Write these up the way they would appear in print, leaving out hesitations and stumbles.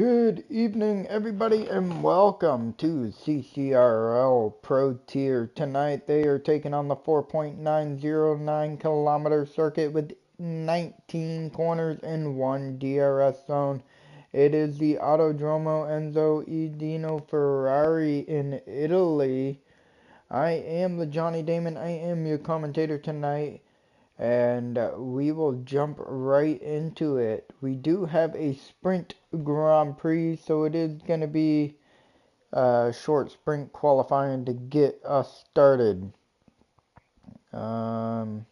Good evening, everybody, and welcome to CCRL Pro Tier. Tonight, they are taking on the 4.909 kilometer circuit with 19 corners and 1 DRS zone. It is the Autodromo Enzo Edino Ferrari in Italy. I am the Johnny Damon. I am your commentator tonight. And we will jump right into it. We do have a sprint Grand Prix, so it is going to be a short sprint qualifying to get us started. Alright,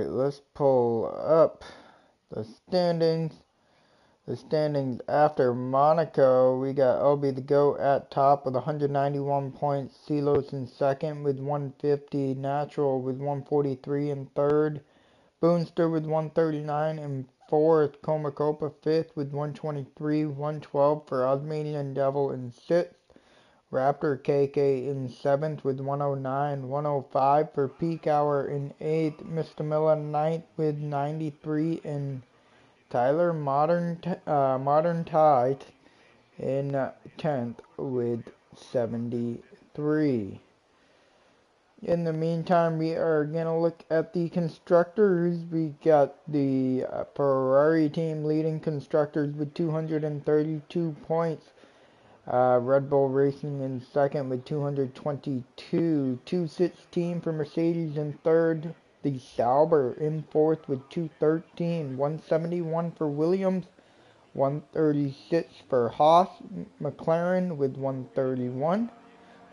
let's pull up the standings. The standings after Monaco, we got LB the GOAT at top with 191 points, Silos in second with 150, Natural with 143 in third, Boonster with 139 in fourth, Comacopa fifth with 123, 112 for Osmanian Devil in sixth, Raptor KK in seventh with 109, 105 for Peak Hour in eighth, Mr. Miller ninth with 93 in Tyler Modern Tide in 10th with 73. In the meantime, we are going to look at the constructors. We got the Ferrari team leading constructors with 232 points. Red Bull Racing in second with 222. 216 for Mercedes in third. The Sauber in fourth with 213, 171 for Williams, 136 for Haas, McLaren with 131,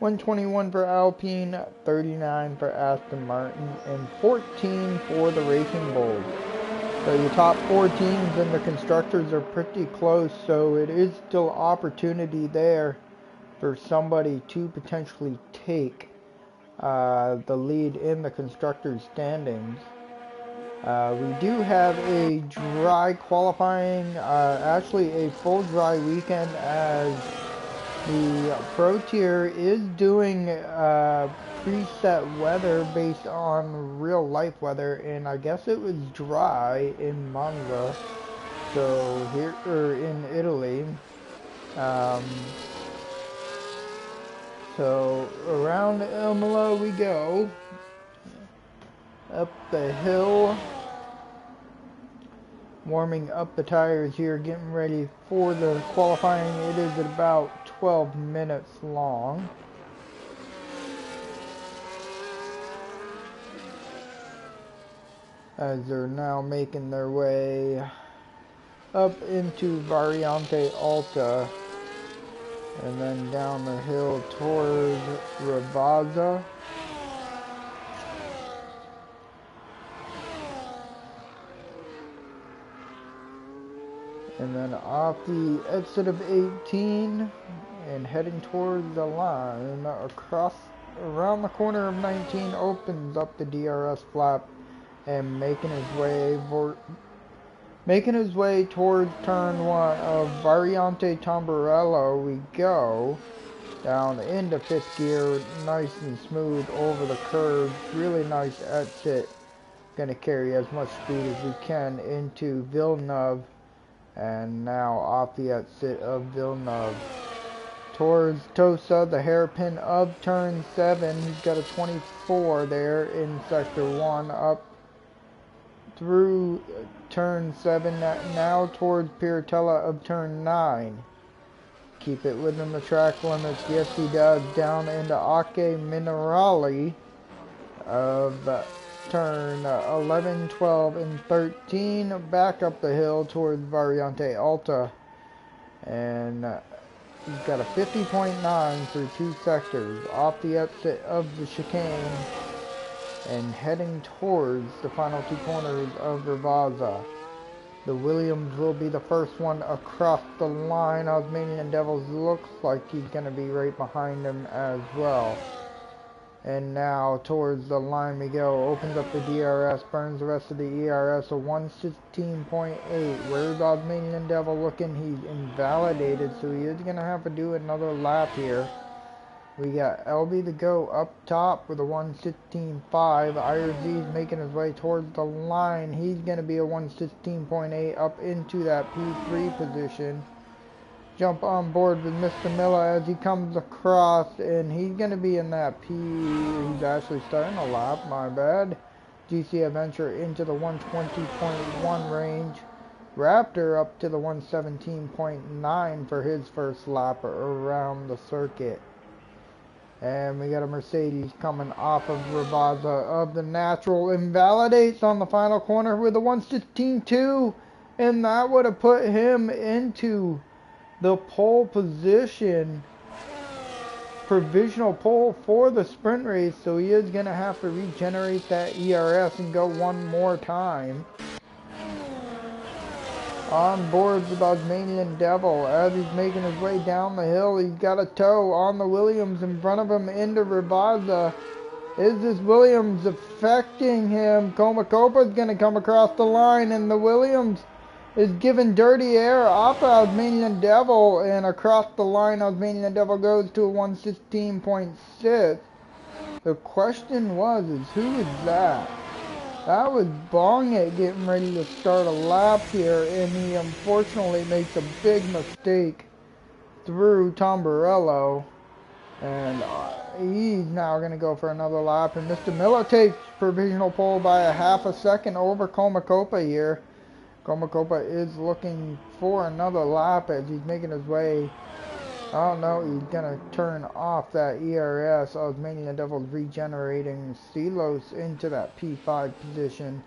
121 for Alpine, 39 for Aston Martin, and 14 for the Racing Bulls. So your top four teams in the constructors are pretty close, so it is still opportunity there for somebody to potentially take the lead in the constructors standings. We do have a dry qualifying, actually a full dry weekend, as the Pro Tier is doing preset weather based on real life weather, and I guess it was dry in Monza, so here, or in Italy. So around Imola we go, up the hill, warming up the tires here, getting ready for the qualifying. It is about 12 minutes long. As they're now making their way up into Variante Alta, and then down the hill towards Ravazza. And then off the exit of 18 and heading towards the line, around the corner of 19, opens up the DRS flap and making his way towards turn 1 of Variante Tamburello. We go down into 5th gear, nice and smooth over the curve, really nice exit. Gonna carry as much speed as we can into Villeneuve, and now off the exit of Villeneuve towards Tosa, the hairpin of turn 7. He's got a 24 there in sector 1, up through turn 7, now towards Piratella of turn 9. Keep it within the track limits, yes he does, down into Ake Minerali of turn 11, 12, and 13, back up the hill towards Variante Alta, and he's got a 50.9 through 2 sectors, off the exit of the chicane, and heading towards the final 2 corners of Ravazza. The Williams will be the first one across the line. Osmanian Devils looks like he's going to be right behind him as well. And now towards the line we go. Opens up the DRS, burns the rest of the ERS, a 116.8. Where's Osmanian Devil looking? He's invalidated, so he is going to have to do another lap here. We got LB to go up top with a 116.5. IRZ's making his way towards the line. He's going to be a 116.8 up into that P3 position. Jump on board with Mr. Miller as he comes across, and he's going to be in that P. He's actually starting a lap, my bad. GC Adventure into the 120.1 range. Raptor up to the 117.9 for his first lap around the circuit. And we got a Mercedes coming off of Rabaza of the Natural. Invalidates on the final corner with a 116.2. And that would have put him into the pole position. Provisional pole for the sprint race. So he is going to have to regenerate that ERS and go one more time. On board with Osmanian Devil as he's making his way down the hill. He's got a tow on the Williams in front of him into Rabaza. Is this Williams affecting him? Comacopa's going to come across the line, and the Williams is giving dirty air off of Osmanian Devil, and across the line Osmanian Devil goes to a 116.6. The question is who is that? That was Bongit getting ready to start a lap here, and he unfortunately makes a big mistake through Tomborello, and he's now going to go for another lap, and Mr. Miller takes provisional pole by a half a second over Comacopa here. Comacopa is looking for another lap as he's making his way. Oh no, he's going to turn off that ERS. Osmanian Devil's regenerating Silos into that P5 position.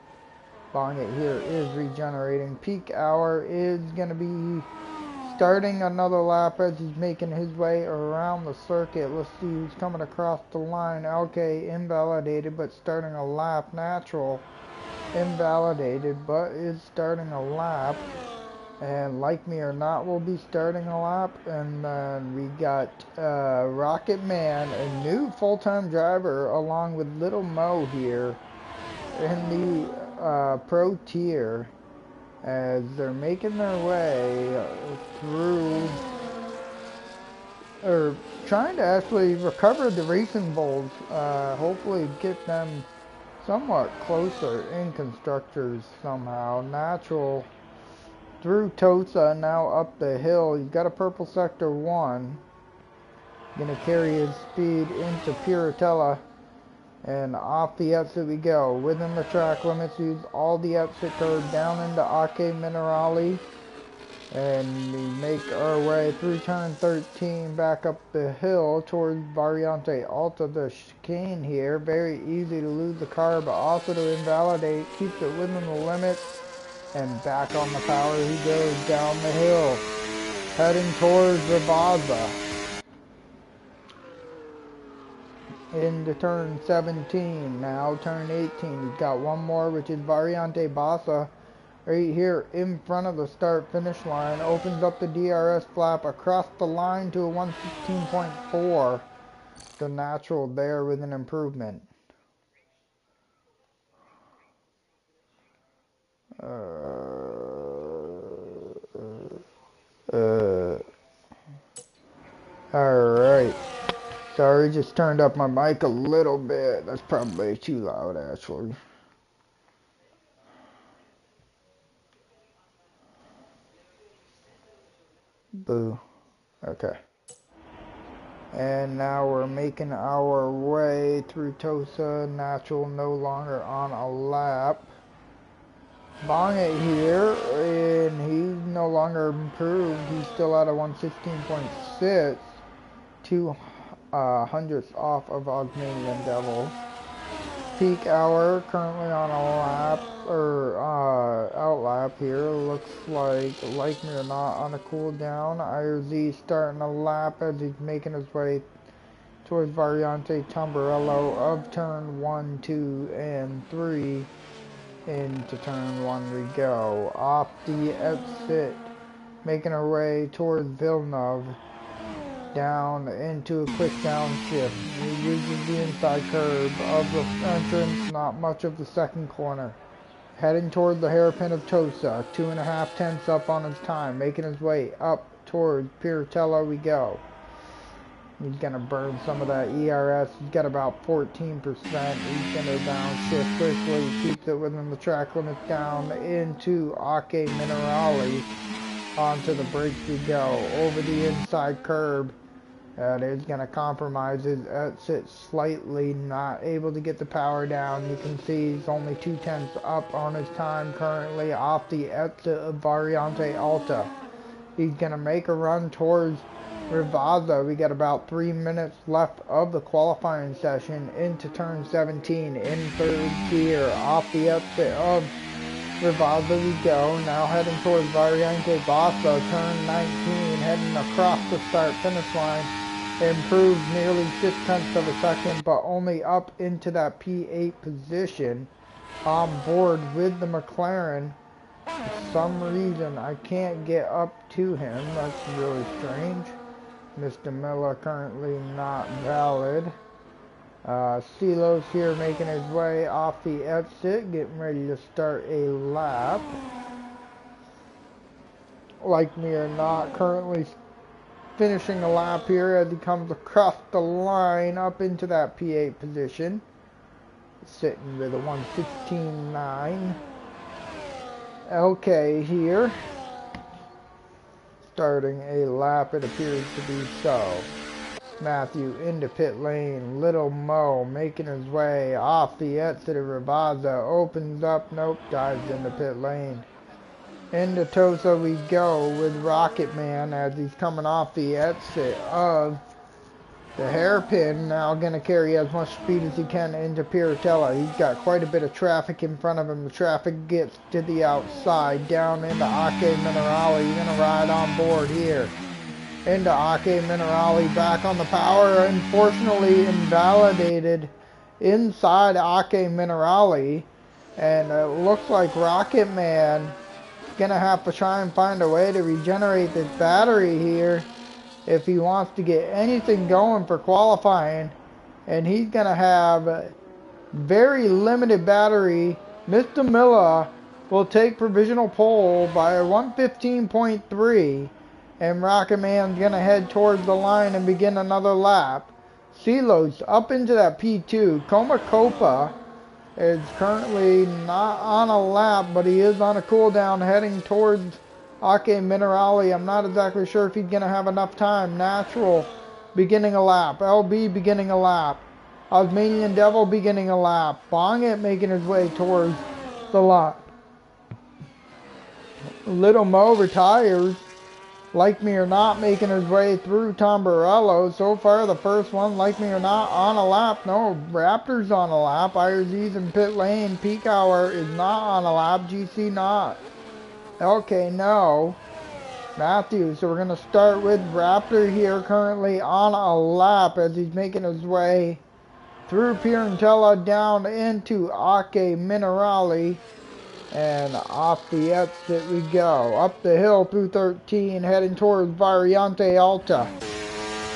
Bongit here is regenerating. Peak Hour is going to be starting another lap as he's making his way around the circuit. Let's see who's coming across the line. LK invalidated but starting a lap. Natural invalidated but is starting a lap. And Like Me or Not will be starting a lap. And then we got Rocket Man, a new full-time driver, along with Little Mo here in the Pro Tier, as they're making their way through, or trying to actually recover the racing bulls. Hopefully get them somewhat closer in constructors somehow. Natural through Tosa, now up the hill. He's got a purple sector 1. Gonna carry his speed into Piratella, and off the exit we go. Within the track limits, use all the exit curve down into Ake Minerali, and we make our way through turn 13 back up the hill towards Variante Alta. The chicane here, very easy to lose the car, but also to invalidate. Keeps it within the limits. And back on the power he goes down the hill, heading towards Rabaza. Into turn 17, now turn 18. He's got one more, which is Variante Bassa, right here in front of the start-finish line. Opens up the DRS flap across the line to a 116.4. The Natural there with an improvement. Alright. Sorry, just turned up my mic a little bit. That's probably too loud, actually. Boo. Okay. And now we're making our way through Tosa. Natural no longer on a lap. Bongit here, and he's no longer improved. He's still at a 116.6, 2 hundredths off of Osmanian Devil. Peak Hour currently on a lap, or out lap here. Looks like Me or Not, on a cooldown. IRZ starting a lap as he's making his way towards Variante Tomborello of turn 1, 2, and 3. Into turn 1 we go. Off the exit, making our way towards Villeneuve. Down into a quick downshift. He uses the inside curve of the entrance, not much of the second corner. Heading toward the hairpin of Tosa, 2.5 tenths up on his time, making his way up towards Piratella we go. He's going to burn some of that ERS. He's got about 14%. He's going to downshift quickly. Keeps it within the track limit down into Ake Minerali. Onto the brakes we go. Over the inside curb. And it's going to compromise his exit slightly. Not able to get the power down. You can see he's only 2/10 up on his time currently off the exit of Variante Alta. He's going to make a run towards Rivazza. We got about 3 minutes left of the qualifying session into turn 17 in third gear. Off the exit of Rivazza we go. Now heading towards Variante Bassa, turn 19, heading across the start-finish line. Improved nearly 6/10 of a second, but only up into that P8 position. On board with the McLaren. For some reason, I can't get up to him. That's really strange. Mr. Miller currently not valid. Silos here making his way off the exit, getting ready to start a lap. Like me or not, currently finishing a lap here as he comes across the line up into that P8 position. Sitting with a 1:16.9. LK here. Starting a lap, it appears to be so. Matthew into pit lane. Little Mo making his way off the exit of Rivazza. Opens up, nope, dives into pit lane. Into Tosa we go with Rocket Man as he's coming off the exit of the hairpin. Now going to carry as much speed as he can into Piratella. He's got quite a bit of traffic in front of him. The traffic gets to the outside, down into Ake Minerali. He's going to ride on board here. Into Ake Minerali, back on the power. Unfortunately invalidated inside Ake Minerali. And it looks like Rocket Man is going to have to try and find a way to regenerate this battery here if he wants to get anything going for qualifying. And he's going to have very limited battery. Mr. Miller will take provisional pole by a 1:15.3. And Rocket Man's going to head towards the line and begin another lap. Silos up into that P2. Comacopa is currently not on a lap, but he is on a cooldown heading towards Ake Minerali. I'm not exactly sure if he's going to have enough time. Natural beginning a lap. LB beginning a lap. Osmanian Devil beginning a lap. Bongit making his way towards the line. Little Mo retires. Like me or not, making his way through Tamburello. So far, the first one, like me or not, on a lap. No, Raptor's on a lap. IRZ's in pit lane. Peak Hour is not on a lap. GC not. Okay, no. Matthew. So we're going to start with Raptor here, currently on a lap as he's making his way through Pirantello down into Ake Minerali. And off the exit we go. Up the hill through 13, heading towards Variante Alta.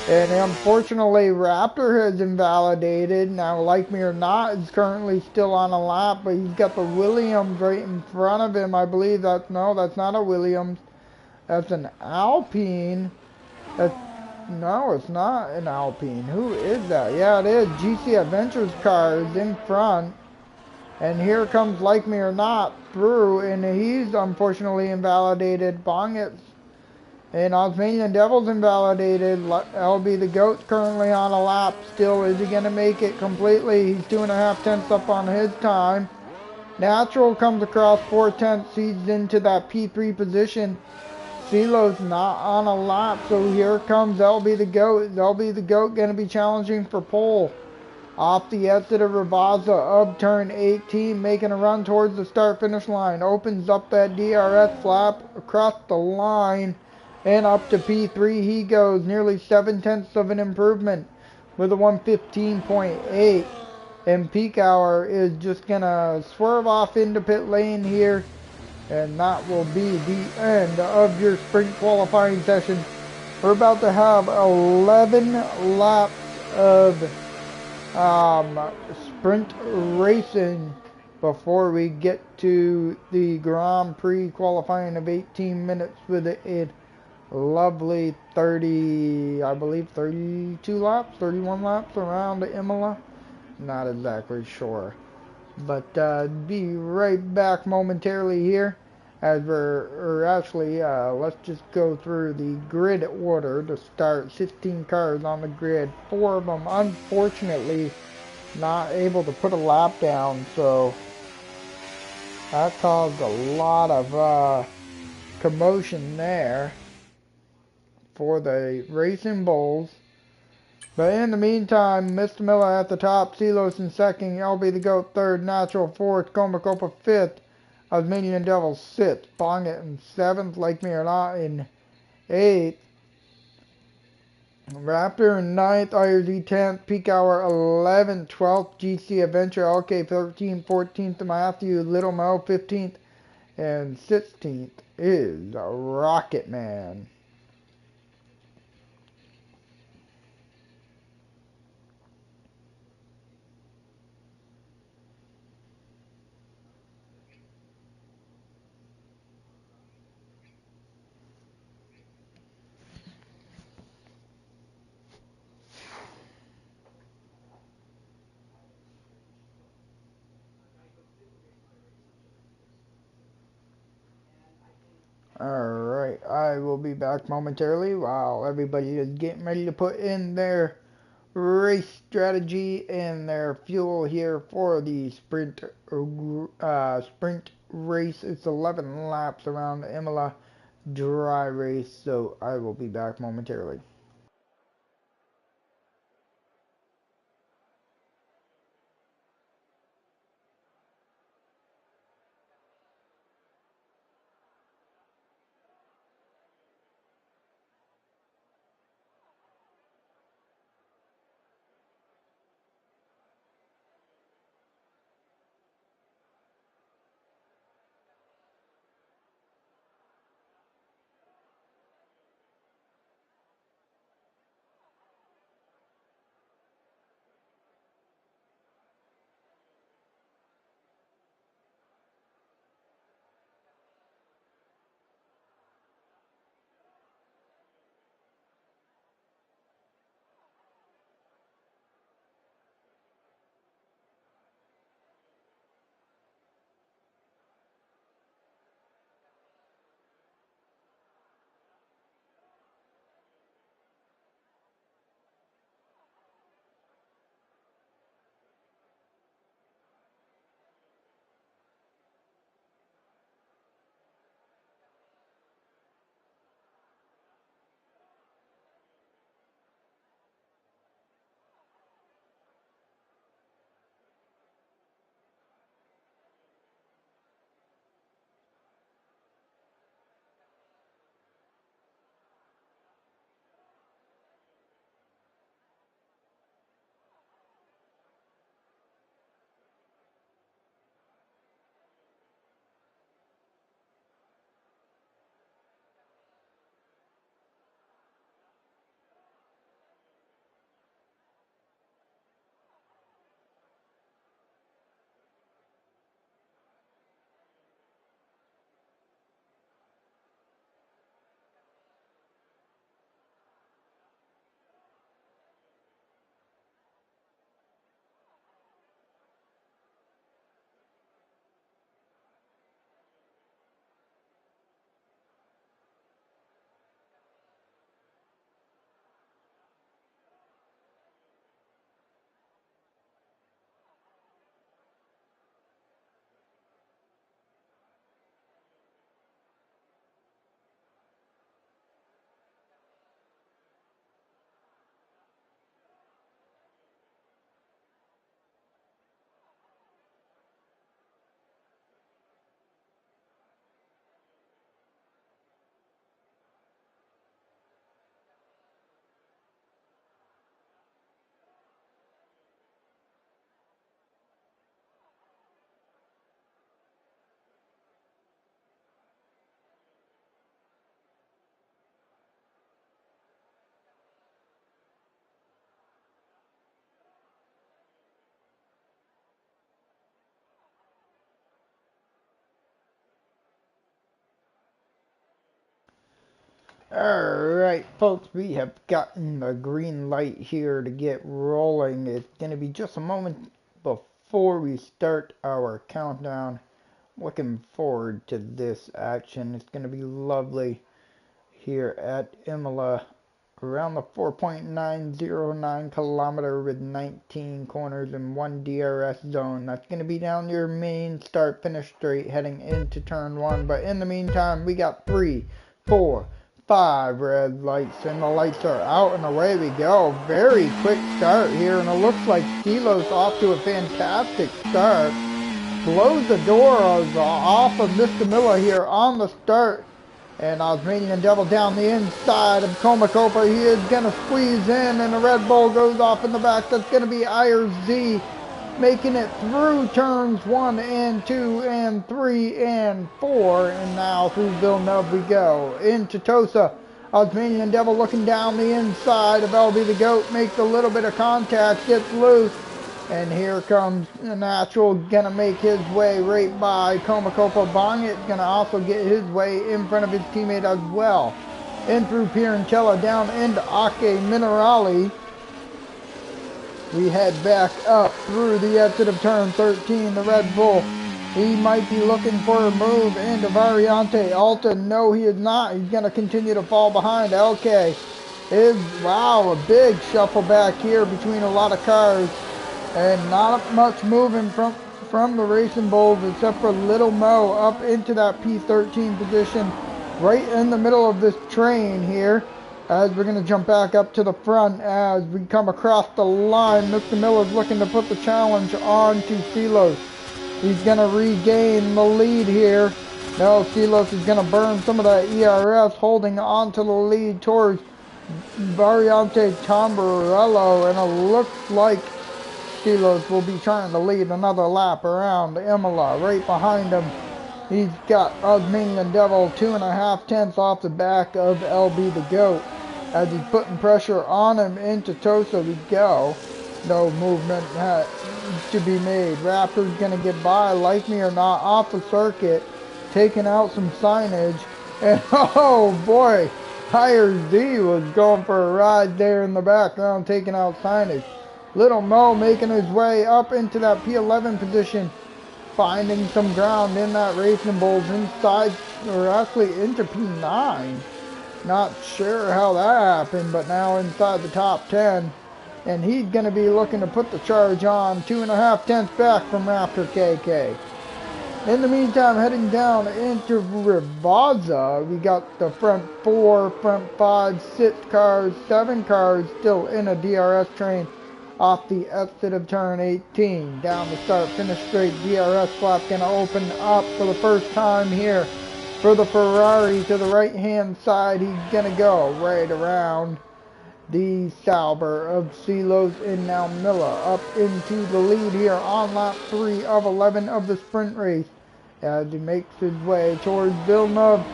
And unfortunately, Raptor has invalidated. Now, like me or not, is currently still on a lap, but he's got the Williams right in front of him. I believe that's not a Williams. That's an Alpine. No, it's not an Alpine. Who is that? Yeah, it is. GC Adventures car is in front. And here comes Like Me or Not through, and he's unfortunately invalidated. Bongits and Osmanian Devil's invalidated. LB the Goat's currently on a lap still. Is he going to make it completely? He's 2.5 tenths up on his time. Natural comes across 4 tenths. He's into that P3 position. Silo's not on a lap, so here comes LB the Goat. Is LB the Goat going to be challenging for pole? Off the exit of Rivazza of turn 18, making a run towards the start-finish line. Opens up that DRS flap across the line and up to P3 he goes. Nearly 7 tenths of an improvement with a 1:15.8. And Peak Hour is just going to swerve off into pit lane here. And that will be the end of your sprint qualifying session. We're about to have 11 laps of sprint racing before we get to the Grand Prix qualifying of 18 minutes with an lovely 30, I believe 32 laps, 31 laps around Imola. Not exactly sure. But be right back momentarily here as let's just go through the grid order to start. 16 cars on the grid, 4 of them unfortunately not able to put a lap down, so that caused a lot of commotion there for the Racing Bulls. But in the meantime, Mr. Miller at the top, Silos in second, LB the Goat third, Natural fourth, Copa fifth, Osmanian Devil sixth, Bonget in seventh, Lake Miranat in eighth, Raptor in ninth, IRZ 10th, Peak Hour 11th, 12th, GC Adventure LK 13th, 14th, Matthew Little Mo 15th, and 16th is Rocket Man. Alright, I will be back momentarily while everybody is getting ready to put in their race strategy and their fuel here for the sprint race. It's 11 laps around the Imola dry race, so I will be back momentarily. Alright, folks, we have gotten the green light here to get rolling. It's going to be just a moment before we start our countdown. Looking forward to this action. It's going to be lovely here at Imola, around the 4.909 kilometer with 19 corners and 1 DRS zone. That's going to be down your main start finish straight heading into turn 1. But in the meantime, we got 3, 4, 5 red lights, and the lights are out, and away we go. Very quick start here, and it looks like Stilo's off to a fantastic start. Blows the doors off of Mr. Miller here on the start. And Osmanian Devil down the inside of Comacopa. He is going to squeeze in, and the Red Bull goes off in the back. That's going to be IRZ making it through turns 1 and 2 and 3 and 4. And now through Villeneuve we go. Into Tosa. Osmanian Devil looking down the inside of LB the Goat. Makes a little bit of contact. Gets loose. And here comes the Natural, gonna make his way right by Comacopa. Bongit gonna also get his way in front of his teammate as well. In through Piranchella, down into Ake Minerali. We head back up through the exit of turn 13, the Red Bull. He might be looking for a move into Variante. Alta, no he is not. He's gonna continue to fall behind. LK is, wow, a big shuffle back here between a lot of cars. And not much moving from the Racing Bulls except for Little Mo up into that P13 position right in the middle of this train here, as we're going to jump back up to the front as we come across the line. Mr. Miller's looking to put the challenge on to Silos. He's going to regain the lead here. No, Silos is going to burn some of that ERS, holding on to the lead towards Variante Tamburello, and it looks like Silos will be trying to lead another lap around Imola. Right behind him, he's got Osmanian Devil 2.5 tenths off the back of LB the Goat. As he's putting pressure on him into Tosa we go. No movement to be made. Raptor's going to get by, like me or not, off the circuit, taking out some signage. And oh boy, Higher Z was going for a ride there in the background, taking out signage. Little Mo making his way up into that P11 position, finding some ground in that Racing Bulls inside, or actually into P9. Not sure how that happened, but now inside the top 10. And he's going to be looking to put the charge on, 2.5 tenths back from Raptor KK. In the meantime, heading down into Rivazza, we got the front 4, front 5, 6 cars, 7 cars still in a DRS train. Off the exit of turn 18, down the start finish straight, DRS flap going to open up for the first time here for the Ferrari. To the right hand side, he's going to go right around the Sauber of Silos and now Miller up into the lead here on lap 3 of 11 of the sprint race as he makes his way towards Villeneuve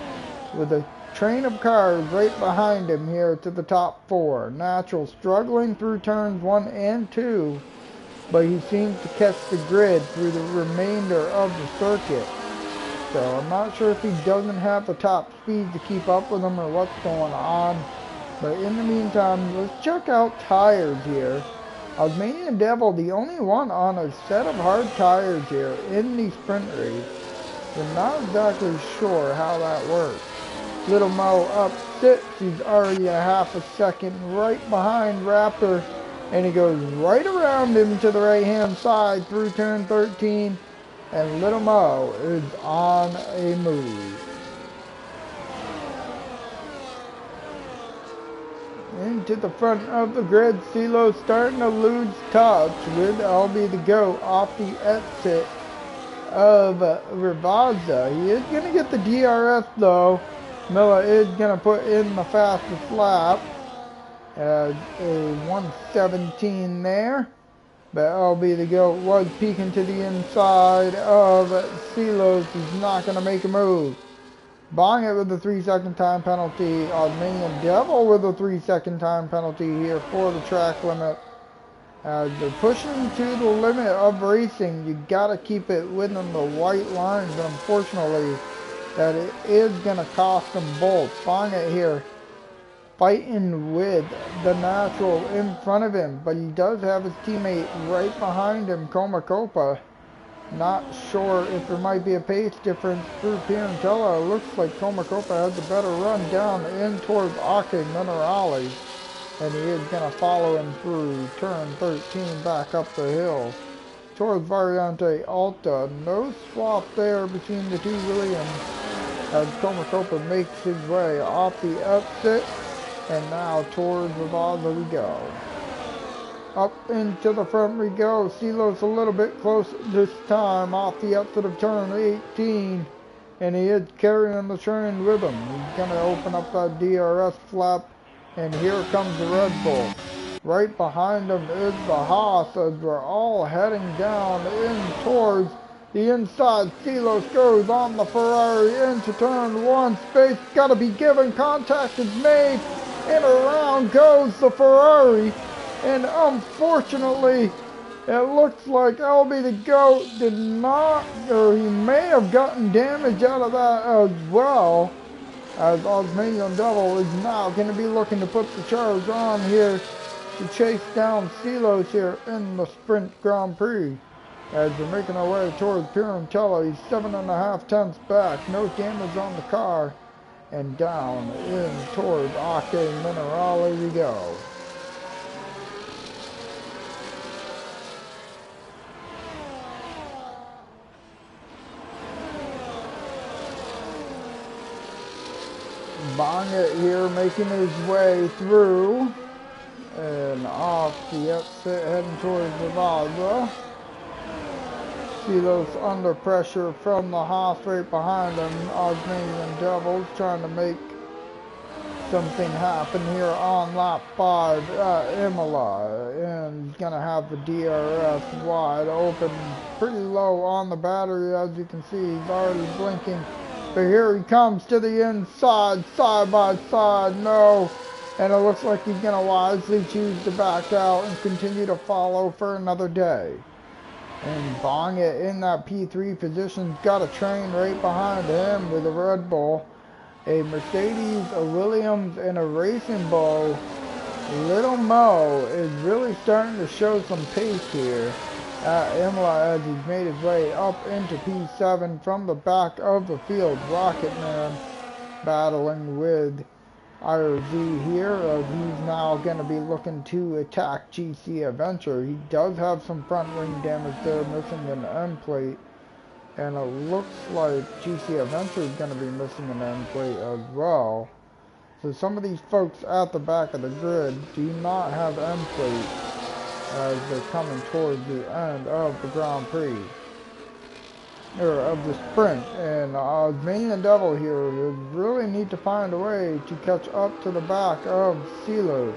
with a train of cars right behind him here to the top 4. Natural struggling through turns 1 and 2, but he seems to catch the grid through the remainder of the circuit. So I'm not sure if he doesn't have the top speed to keep up with him or what's going on. But in the meantime, let's check out tires here. Osmanian Devil, the only one on a set of hard tires here in the sprint race. We're not exactly sure how that works. Little Mo up 6, he's already a half a second right behind Raptor, and he goes right around him to the right hand side through turn 13, and Little Mo is on a move. Into the front of the grid, CeeLo starting to lose touch with LB the Goat off the exit of Rivazza. He is going to get the DRS though. Miller is going to put in the fastest lap as a 1:17 there. But LB the Goat was peeking to the inside of Silos. He's not going to make a move. Bongit with a 3-second time penalty. Osmanian Devil with a 3-second time penalty here for the track limit. As they're pushing to the limit of racing, you got to keep it within the white lines. And unfortunately, that it is going to cost them both. Bongit here fighting with the Natural in front of him, but he does have his teammate right behind him, Comacopa. Not sure if there might be a pace difference through Piantella. It looks like Comacopa has a better run down in towards Ake Minerales, and he is going to follow him through turn 13 back up the hill towards Variante Alta. No swap there between the two Williams as Comacopa makes his way off the exit, and now towards Ravaza we go. Up into the front we go. Silos a little bit close this time off the exit of turn 18, and he is carrying the train with him. He's going to open up that DRS flap, and here comes the Red Bull. Right behind him is the Haas as we're all heading down in towards the inside. Silos goes on the Ferrari into turn 1. Space got to be given. Contact is made, and around goes the Ferrari. And unfortunately, it looks like LB the GOAT did not, or he may have gotten damage out of that as well, as Osmanian Devil is now going to be looking to put the charge on here to chase down Silos here in the Sprint Grand Prix. As they're making our way towards Piantella, he's 7.5 tenths back, no damage on the car, and down in towards Ake Minerale we go. Bonnet here making his way through and off the exit heading towards Ravaza. Silos under pressure from the Haas right behind him. Osmanian Devils trying to make something happen here on lap 5 at Imola, and he's going to have the DRS wide open, pretty low on the battery. As you can see, he's already blinking. But here he comes to the inside, side by side, no. And it looks like he's going to wisely choose to back out and continue to follow for another day. And Bonget in that P3 position's got a train right behind him with a Red Bull, a Mercedes, a Williams, and a Racing Bull. Little Mo is really starting to show some pace here at Imola as he's made his way up into P7 from the back of the field. Rocketman battling with IRZ here. He's now going to be looking to attack GC Adventure. He does have some front wing damage there, missing an end plate. And it looks like GC Adventure is going to be missing an end plate as well. So some of these folks at the back of the grid do not have end plates as they're coming towards the end of the Grand Prix, or of the sprint. And Osmanian Devil here really need to find a way to catch up to the back of Silos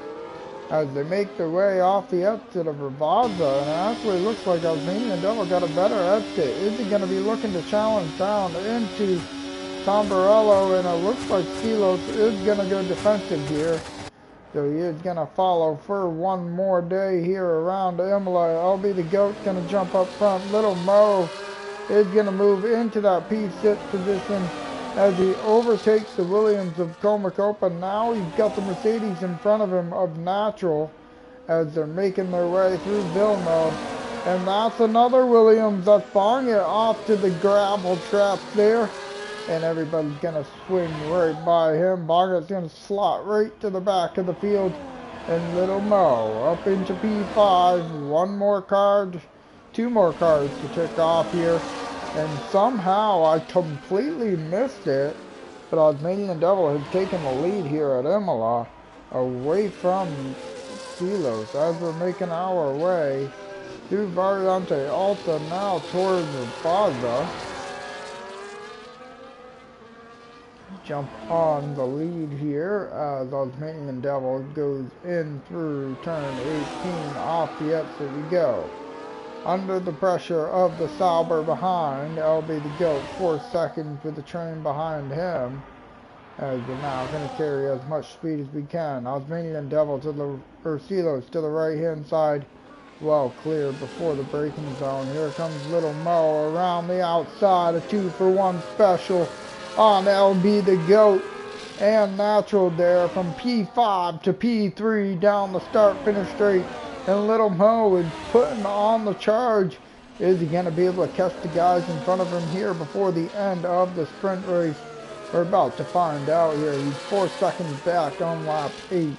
as they make their way off the exit of Ravaza. And it actually looks like Osmanian Devil got a better exit. Is he going to be looking to challenge down into Tamburello? And it looks like Silos is going to go defensive here. So he is going to follow for one more day here around Imola. LB the GOAT's going to jump up front. Little Mo is going to move into that P6 position as he overtakes the Williams of Comacopa. Now he's got the Mercedes in front of him of Natural as they're making their way through Villeneuve. And that's another Williams that's firing it off to the gravel trap there. And everybody's going to swing right by him. Bonget's going to slot right to the back of the field. And Little Mo up into P5. One more card, two more cards to tick off here. And somehow I completely missed it. But Osmanian Devil has taken the lead here at Imola away from Silos as we're making our way through Variante Alta now towards Ravaza. Jump on the lead here as Osmanian Devil goes in through turn 18. Off the exit we go. Under the pressure of the Sauber behind, LB the GOAT 4 seconds with the train behind him. As we're now going to carry as much speed as we can. Osmanian Devil to the Silos to the right hand side. Well clear before the braking zone. Here comes Little Mo around the outside. A 2-for-1 special on LB the GOAT. and natural there from P5 to P3 down the start-finish straight. And Little Mo is putting on the charge. Is he going to be able to catch the guys in front of him here before the end of the sprint race? We're about to find out here. He's 4 seconds back on lap 8.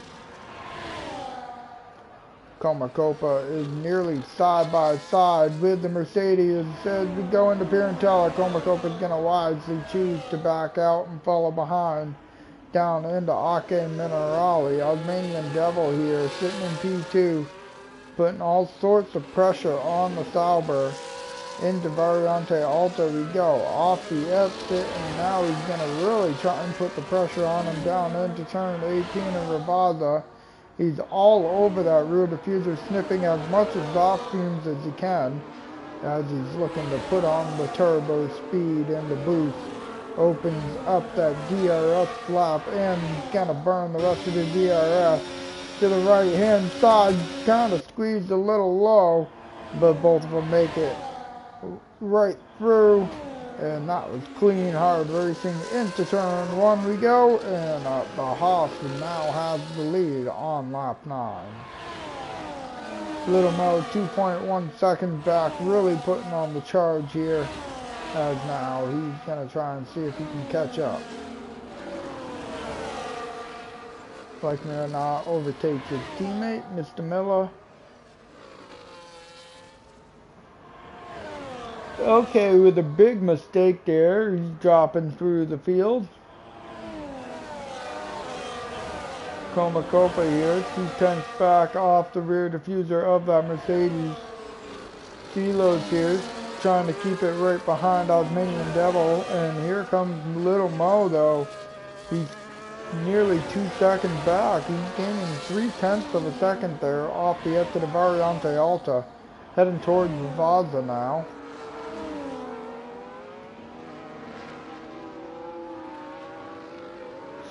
Comacopa is nearly side by side with the Mercedes. As we go into Pirantella, Comacopa is going to wisely choose to back out and follow behind down into Ake Minerali. Osmanian Devil here sitting in P2, putting all sorts of pressure on the Sauber. Into Variante Alta we go, off the exit, and now he's going to really try and put the pressure on him down into turn 18 in Ravazza. He's all over that rear diffuser, sniffing as much exhaust fumes as he can, as he's looking to put on the turbo speed and the boost. Opens up that DRS flap, and he's going to burn the rest of the DRS. To the right hand side, kind of squeezed a little low, but both of them make it right through, and that was clean, hard racing. Into turn 1 we go, and the Haas now has the lead on lap 9. Little Mo 2.1 seconds back, really putting on the charge here, as now he's going to try and see if he can catch up. Like me or not, overtakes his teammate, Mr. Miller. Okay, with a big mistake there, he's dropping through the field. Comacopa here, 2/10 back off the rear diffuser of that Mercedes. Silos here, trying to keep it right behind Osmanian Devil, and here comes Little Mo though. He's nearly 2 seconds back. He's gaining 3/10 of a second there off the exit of Variante Alta, heading towards Ravazza now.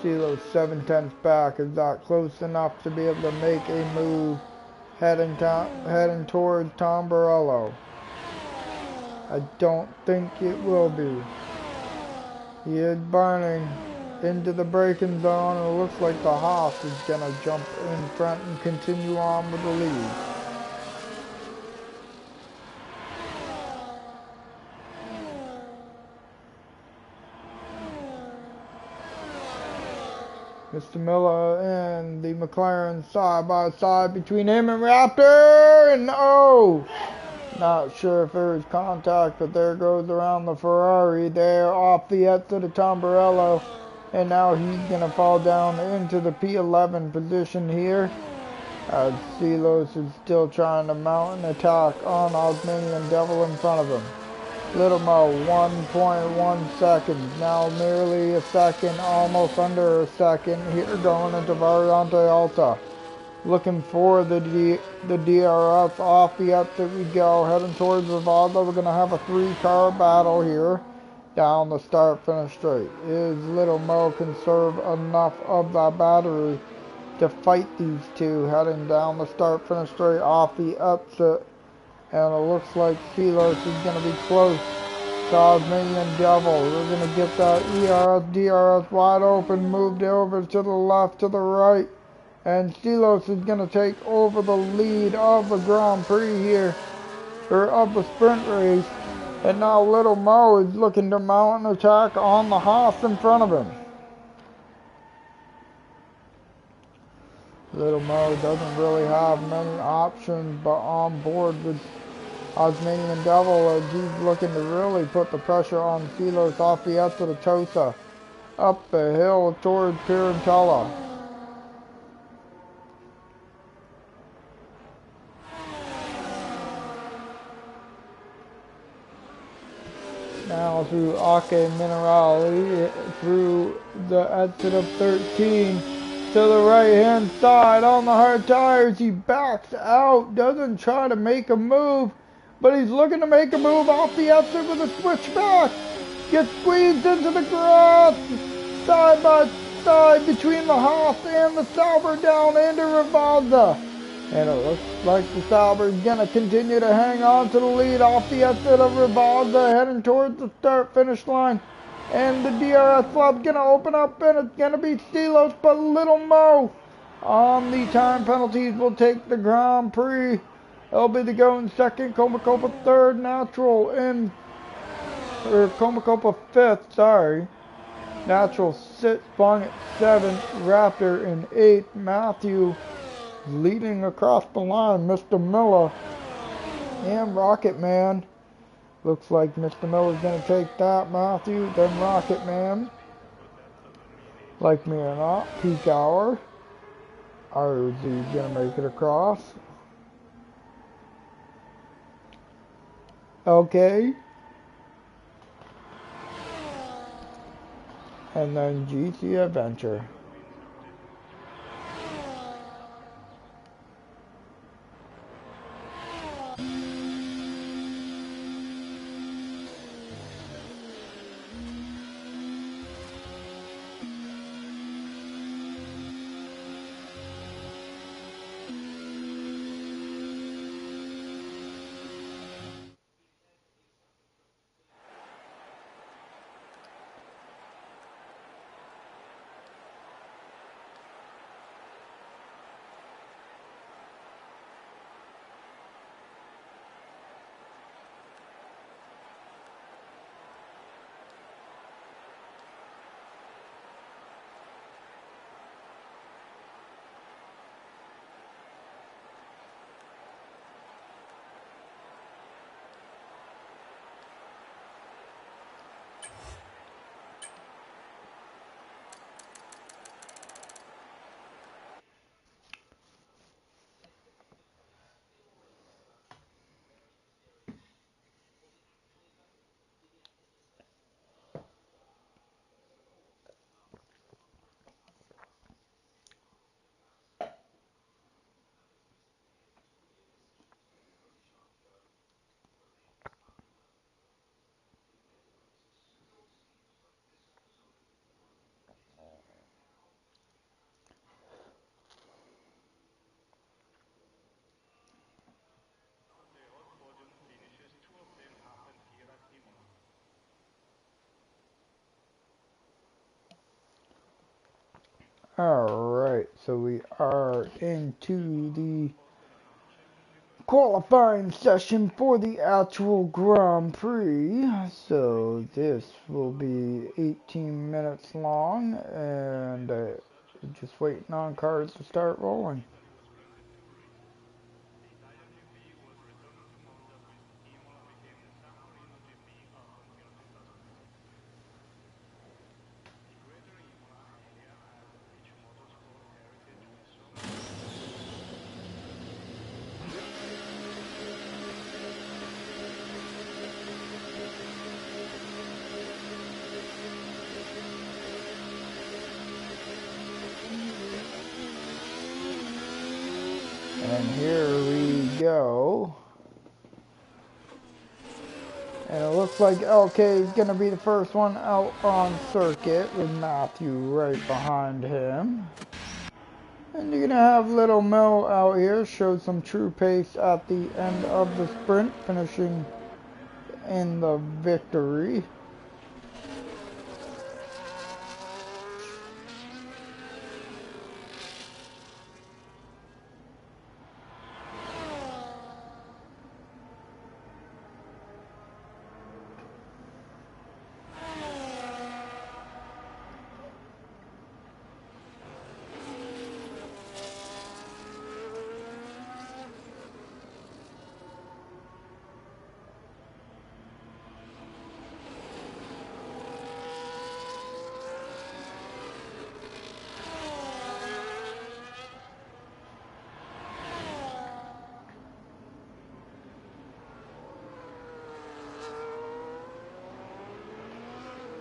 Silo's 7/10 back. Is that close enough to be able to make a move heading towards Tamburello? I don't think it will be. He is burning into the braking zone, and it looks like the Haas is going to jump in front and continue on with the lead. Mr. Miller and the McLaren side by side between him and Raptor, and not sure if there was contact, but there goes around the Ferrari there off the exit of Tamburello, and now he's going to fall down into the P11 position here, as Silos is still trying to mount an attack on Osmanian Devil in front of him. Little Mo, 1.1 seconds, now nearly a second, almost under a second, here going into Variante Alta. Looking for the DRS off the exit we go, heading towards Ravazza. We're going to have a 3-car battle here down the start-finish straight. Is Little Mo conserve enough of that battery to fight these two heading down the start-finish straight off the exit? And it looks like Silos is going to be close to Osmanian Devil. We're going to get that ERS, DRS wide open, moved over to the left, to the right. And Silos is going to take over the lead of the Grand Prix here, or of the sprint race. And now Little Mo is looking to mount an attack on the Haas in front of him. Little Mo doesn't really have many options but on board with Osmanian Devil, as he's looking to really put the pressure on Silos off the exit of Tosa, up the hill towards Pirantella. Now through Ake Minerali, through the exit of 13, to the right hand side on the hard tires. He backs out, doesn't try to make a move, but he's looking to make a move off the exit with a switchback. Gets squeezed into the grass, side by side between the Haas and the Sauber down into Ravazza. And it looks like the Sauber is going to continue to hang on to the lead off the exit of Ravazza, heading towards the start-finish line. And the DRS flop's gonna open up, and it's gonna be Steelos, but Little Mo on the time penalties will take the Grand Prix. LB to go in second, Copa third, Natural in, or Copa fifth, sorry. Natural sixth, Bong at seventh, Raptor in eighth, Matthew leading across the line, Mr. Miller and Rocket Man. Looks like Mr. Miller's going to take that, Matthew, then Rocket Man. Like me or not, peak hour. RZ's going to make it across. Okay. And then GC Adventure. Alright, so we are into the qualifying session for the actual Grand Prix. So this will be 18 minutes long, and just waiting on cars to start rolling. And here we go. And it looks like LK is going to be the first one out on circuit with Matthew right behind him. And you're going to have Little Mo out here show some true pace at the end of the sprint, finishing in the victory.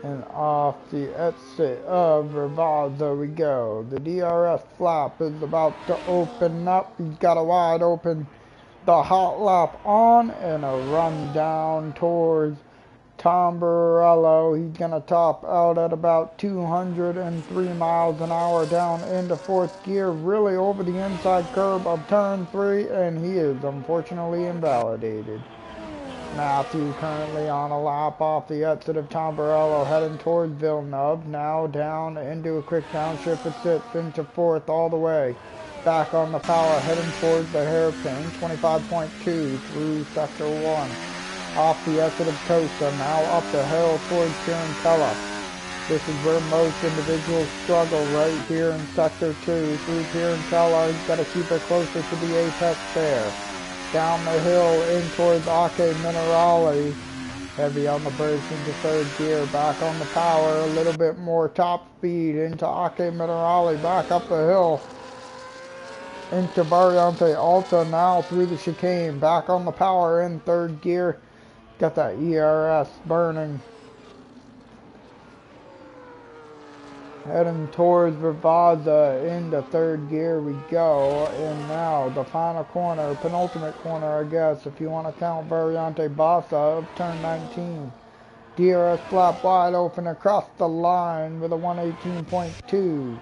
And off the exit of Rivaldo we go. The DRS flap is about to open up. He's got a wide open the hot lap on and a run down towards Tamburello. He's going to top out at about 203 miles an hour down into fourth gear, really over the inside curb of turn 3, and he is unfortunately invalidated. Matthew currently on a lap off the exit of Tamburello, heading towards Villeneuve. Now down into a quick downshift at 6th, into 4th all the way. Back on the power, heading towards the hairpin, 25.2 through sector 1. Off the exit of Tosa, now up the hill towards Pirantella. This is where most individuals struggle, right here in sector 2 through Pirantella. He's got to keep it closer to the apex there. Down the hill in towards Ake Minerale. Heavy on the brakes into 3rd gear. Back on the power. A little bit more top speed into Ake Minerale. Back up the hill into Variante Alta. Now through the chicane. Back on the power in 3rd gear. Got that ERS burning. Heading towards Rivazza into 3rd gear we go, and now the final corner, penultimate corner I guess, if you want to count Variante Bassa up turn 19. DRS flap wide open across the line with a 118.2.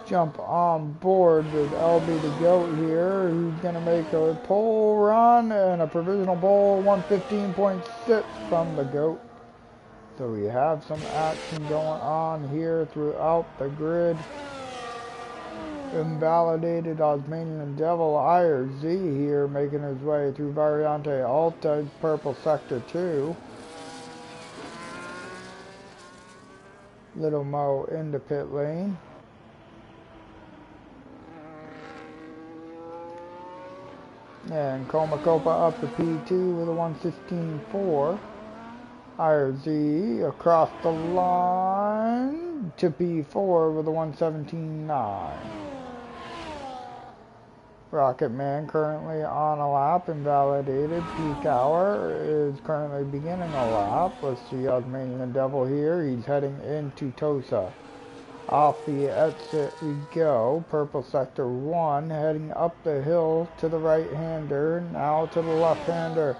Jump on board with LB the Goat here, who's going to make a pole run and a provisional pole, 115.6 from the Goat. So we have some action going on here throughout the grid. Invalidated Osmanian Devil IRZ here making his way through Variante Alta, purple sector 2. Little Mo into pit lane. And Comacopa up to P2 with a 116.4. IRZ across the line to P4 with a 117.9. Rocket Man currently on a lap, invalidated. Peak Hour is currently beginning a lap. Let's see Osmanian Devil here. He's heading into Tosa. Off the exit we go. Purple sector 1 heading up the hill to the right-hander. Now to the left-hander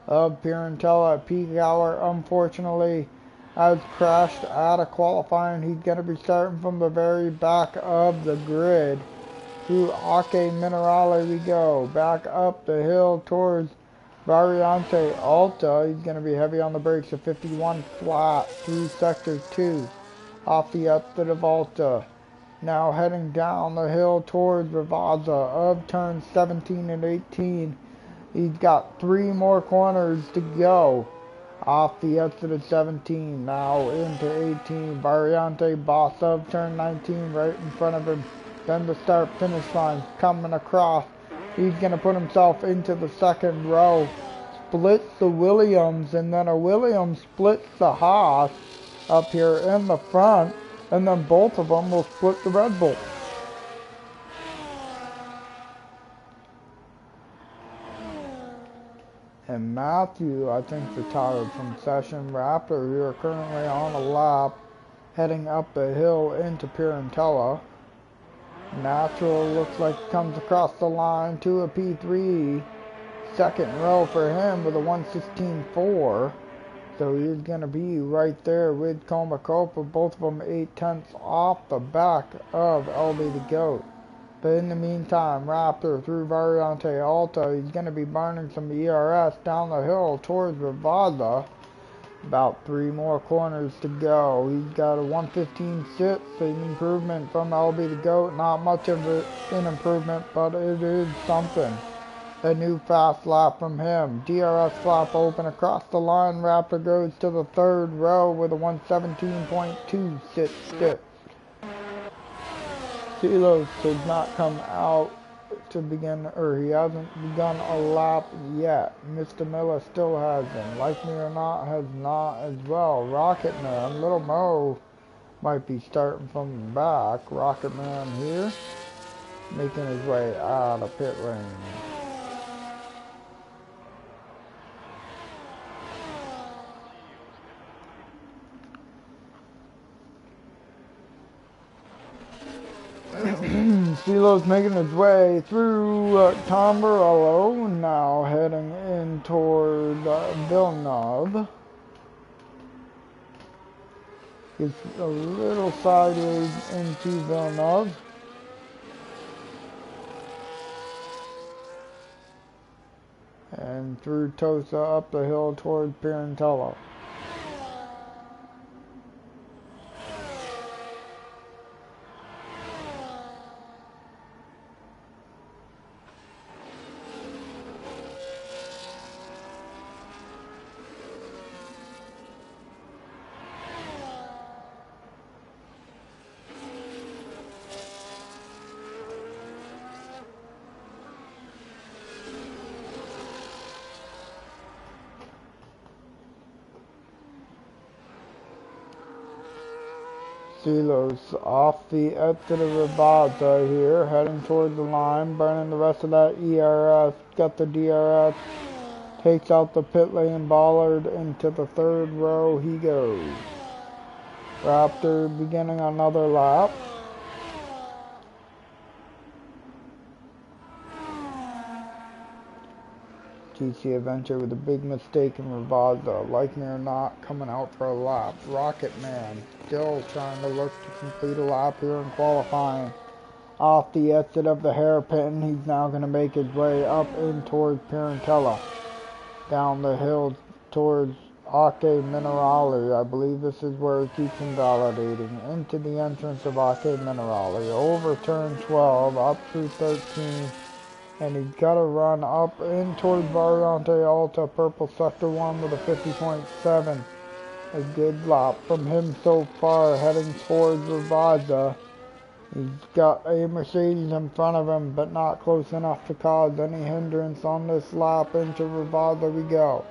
of Pirantella. Peak Hour unfortunately has crashed out of qualifying. He's going to be starting from the very back of the grid. Through Ake Minerale we go. Back up the hill towards Variante Alta. He's going to be heavy on the brakes at 51 flat through sector 2. Off the exit of Alta. Now heading down the hill towards Rivazza of turns 17 and 18. He's got 3 more corners to go. Off the exit of 17, now into 18. Variante Boss of turn 19 right in front of him. Then the start finish line coming across. He's going to put himself into the 2nd row. Splits the Williams, and then a Williams splits the Haas up here in the front. And then both of them will split the Red Bull. And Matthew, I think, retired from session. Raptor here currently on a lap, heading up the hill into Pirantella. Natural looks like it comes across the line to a P3. 2nd row for him with a 116.4. So he's going to be right there with Comacopa, both of them 8/10 off the back of LB the Goat. But in the meantime, Raptor through Variante Alta, he's going to be burning some ERS down the hill towards Rivazza. About 3 more corners to go. He's got a 115.6, an improvement from LB the Goat. Not much of an improvement, but it is something. A new fast lap from him. DRS flap open across the line. Raptor goes to the 3rd row with a 117.26 stick. Silos has not come out to begin, or he hasn't begun a lap yet. Mr. Miller still hasn't. Like Me or Not has not as well. Rocket Man, Little Mo might be starting from the back. Rocket Man here, making his way out of pit lane. Silo's making his way through Tamburello, now heading in toward Villeneuve. Gets a little sideways into Villeneuve. and through Tosa up the hill toward Pirantello. Silos off the exit of Ravazza here, heading toward the line, burning the rest of that ERS, got the DRS, takes out the pit lane bollard, into the third row he goes. Raptor beginning another lap. GC Adventure with a big mistake in Ravazza, like me or not, coming out for a lap. Rocket Man still trying to look to complete a lap here in qualifying. Off the exit of the hairpin, he's now going to make his way up in towards Pirantello. Down the hill towards Ake Minerali. I believe this is where it keeps invalidating. Into the entrance of Ake Minerali. Over turn 12, up through 13. And he's got to run up in towards Variante Alta, purple sector 1 with a 50.7. A good lap from him so far, heading towards Ravazza. He's got a Mercedes in front of him, but not close enough to cause any hindrance on this lap. Into Ravazza we go.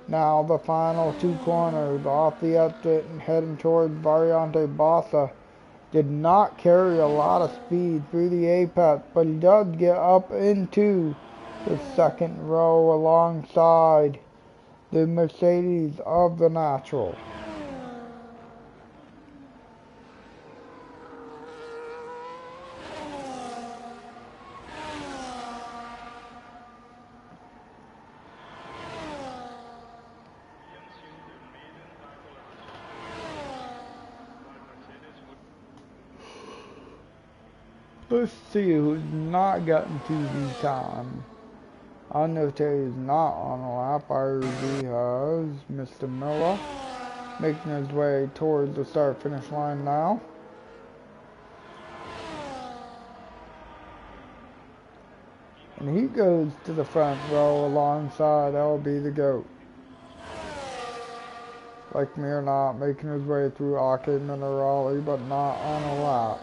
Now the final two corners, off the exit and heading towards Variante Bassa. Did not carry a lot of speed through the apex, but he does get up into the second row alongside the Mercedes of the Natural. Let's see who's not gotten TV time. Anote is not on a lap. IRZ has Mr. Miller making his way towards the start-finish line now. And he goes to the front row alongside LB the GOAT. Like me or not, making his way through Ake Minerali, but not on a lap.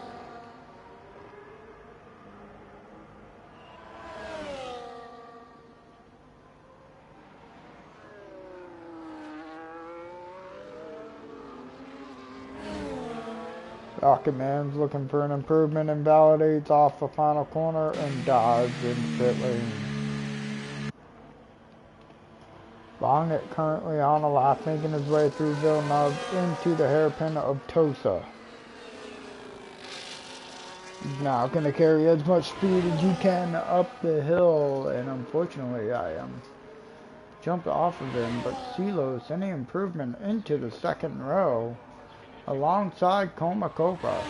Rocket Man's looking for an improvement and validates off the final corner and dives in pit lane. Bonnet currently on a lap, making his way through Villeneuve into the hairpin of Tosa. He's now going to carry as much speed as he can up the hill, and unfortunately I jumped off of him, but Silos, any improvement into the second row alongside Coma Copa.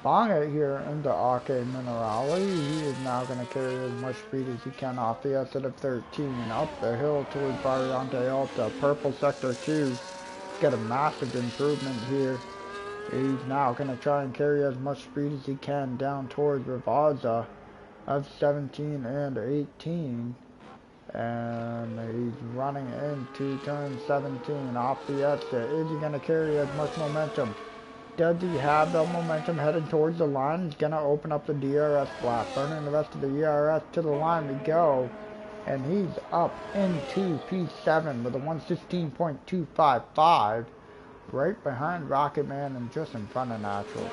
Bonnet here into Ake Minerali. He is now going to carry as much speed as he can off the exit of 13. Up the hill towards Variante Alta. Purple sector 2. Get a massive improvement here. He's now going to try and carry as much speed as he can down towards Ravazza of 17 and 18. And he's running into turn 17 off the exit. Is he going to carry as much momentum? Does he have the momentum heading towards the line? He's going to open up the DRS flap, burning the rest of the ERS to the line we go. And he's up into P7 with a 116.255, right behind Rocket Man and just in front of Natural.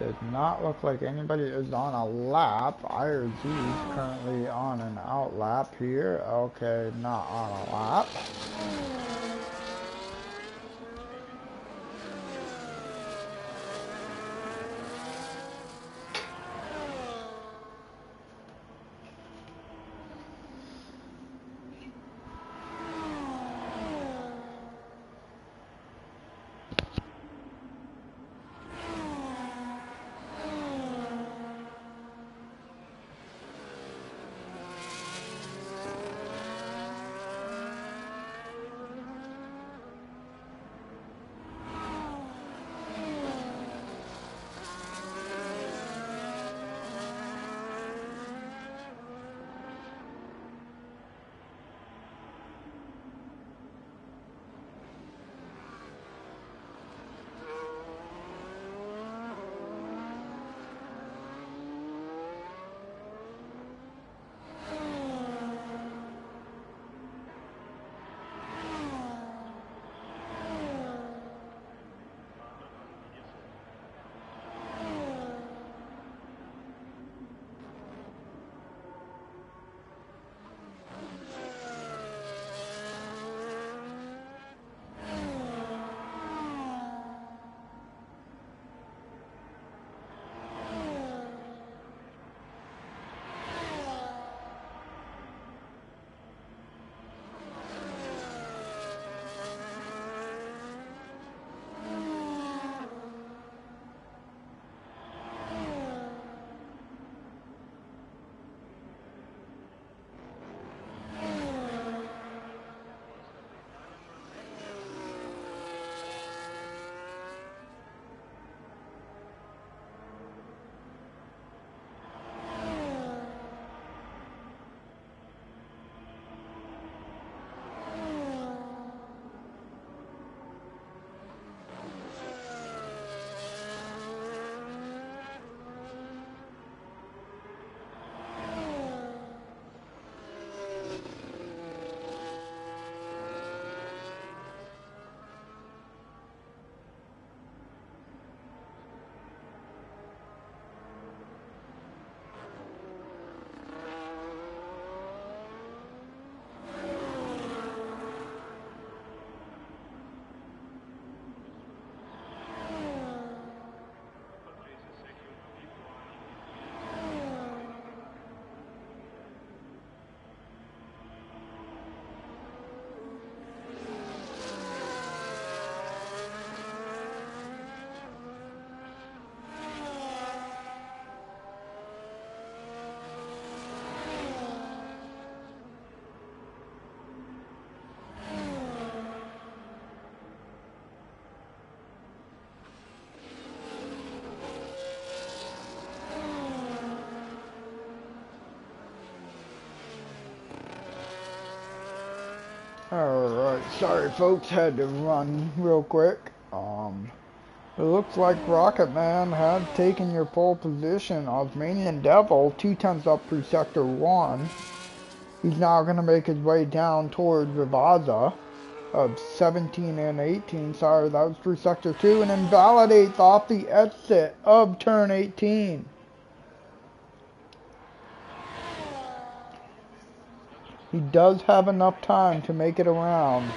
Does not look like anybody is on a lap. IRZ is currently on an out lap here. Okay, not on a lap. Alright, sorry folks, had to run real quick. It looks like Rocket Man had taken your pole position. Osmanian Devil, 2/10 up through Sector 1. He's now going to make his way down towards Rivaza of 17 and 18. Sorry, that was through Sector 2. And invalidates off the exit of turn 18. He does have enough time to make it around.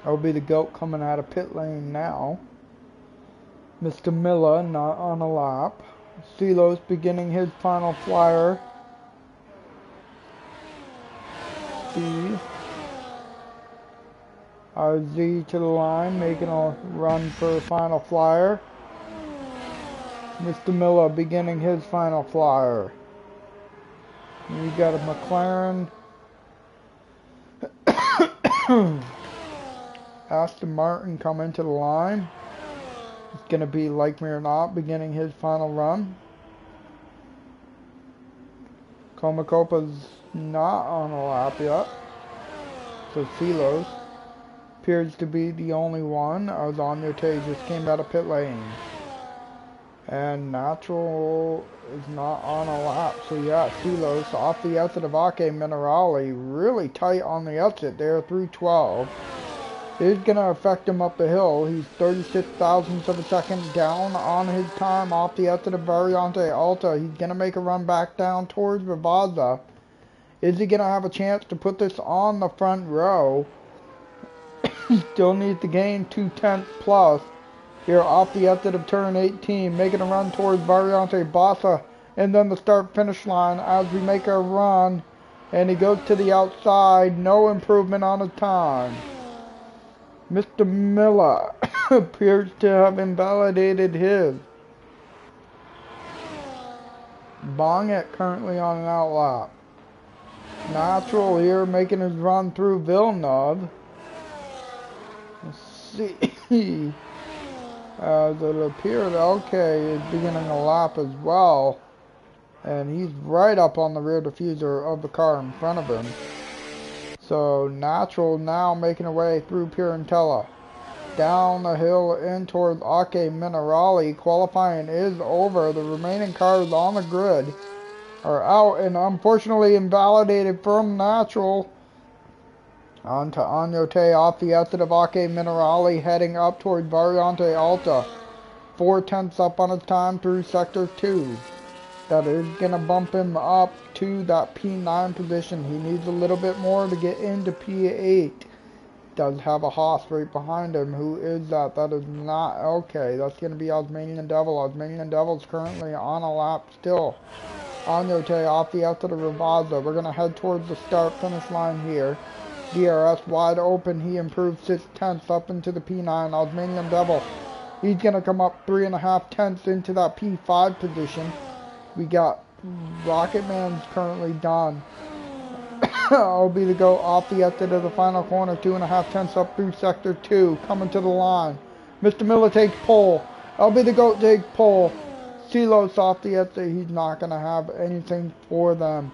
That'll be the GOAT coming out of pit lane now. Mr. Miller not on a lap. Silos beginning his final flyer. RZ to the line, making a run for the final flyer. Mr. Miller beginning his final flyer. We got a McLaren. Aston Martin coming to the line. It's going to be Like Me or Not beginning his final run. Comacopa's not on a lap yet. So Silos appears to be the only one. Ozanyote just came out of pit lane. And Natural is not on a lap. So yeah, Silos off the exit of Ake Minerali. Really tight on the exit there through 12. It's going to affect him up the hill. He's 36 thousandths of a second down on his time off the exit of Variante Alta. He's going to make a run back down towards Rivaza. Is he going to have a chance to put this on the front row? He still needs to gain 2/10 plus here off the exit of turn 18. Making a run towards Variante Bassa. And then the start-finish line as we make a run. And he goes to the outside. No improvement on his time. Mr. Miller appears to have invalidated his. Bonget currently on an outlap. Natural here making his run through Villeneuve. Let's see. As it appears, okay, is beginning a lap as well. And he's right up on the rear diffuser of the car in front of him. So Natural now making her way through Pirantella. Down the hill in towards Ake Minerali. Qualifying is over. The remaining cars on the grid are out and unfortunately invalidated from Natural. On to Anyote off the exit of Ake Minerali heading up toward Variante Alta. 4/10 up on his time through Sector 2. That is going to bump him up to that P9 position. He needs a little bit more to get into P8. Does have a Haas right behind him. Who is that? That is not okay. That's going to be Osmanian Devil. Osmanian Devil's currently on a lap still. Anyote off the exit of Rivaza. We're going to head towards the start-finish line here. DRS wide open. He improved 6/10 up into the P9. Osmanian Devil. He's going to come up 3.5 into that P5 position. We got Rocket Man's currently done. I'll be the GOAT off the exit of the final corner. 2.5 up through Sector 2. Coming to the line. Mr. Miller takes pole. I'll be the GOAT takes pole. Silos off the exit. He's not going to have anything for them,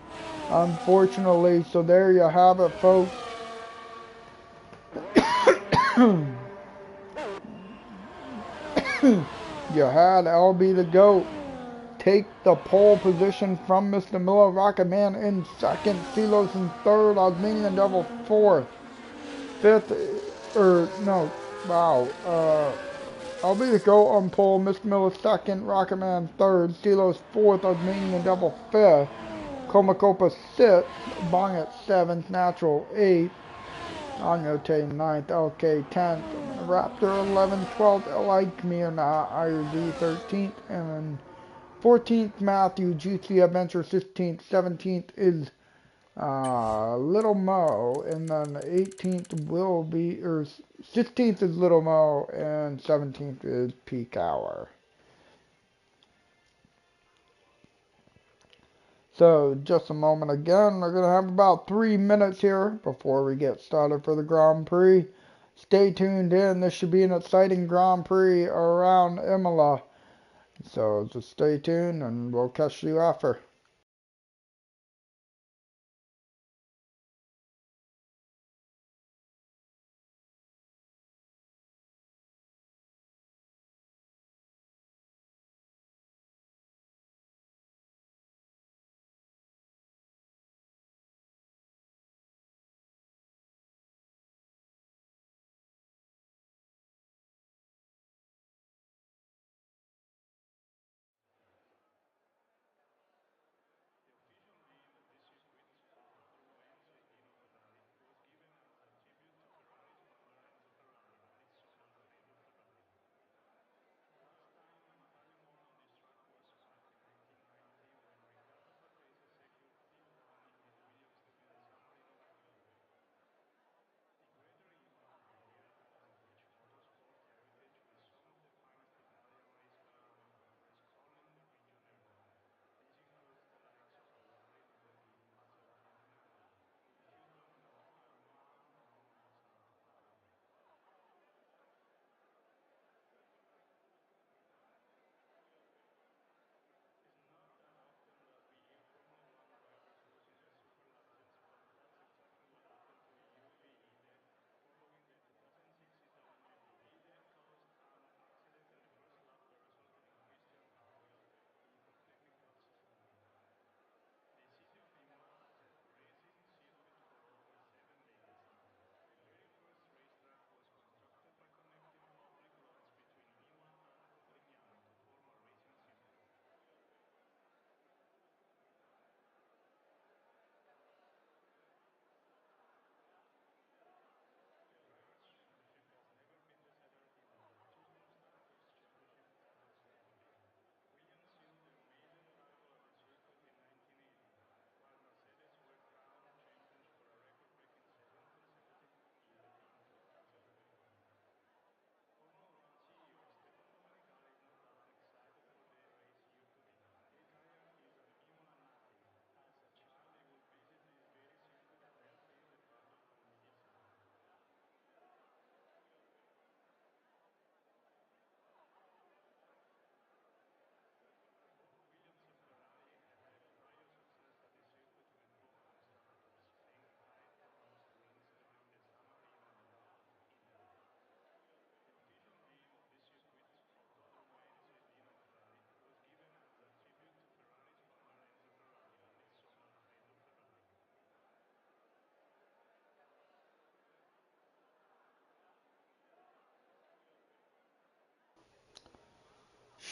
unfortunately. So there you have it, folks. You had LB the GOAT take the pole position from Mr. Miller. Rocket Man in second. Silos in third. Osmanian Devil fourth. Fifth, I'll be the GOAT on pole. Mr. Miller second. Rocket Man third. Silos fourth. Osmanian Devil fifth. Comacopa sixth. Bonget seventh. Natural eighth. Anyote 9th, LK 10th, Raptor 11th, 12th, Like Me or Not, IRZ 13th, and then 14th, Matthew, GC Adventure 15th, 17th is Little Mo, and then 18th will be, 16th is Little Mo, and 17th is Peak Hour. So, just a moment again, we're going to have about 3 minutes here before we get started for the Grand Prix. Stay tuned in, this should be an exciting Grand Prix around Imola. So, just stay tuned and we'll catch you after.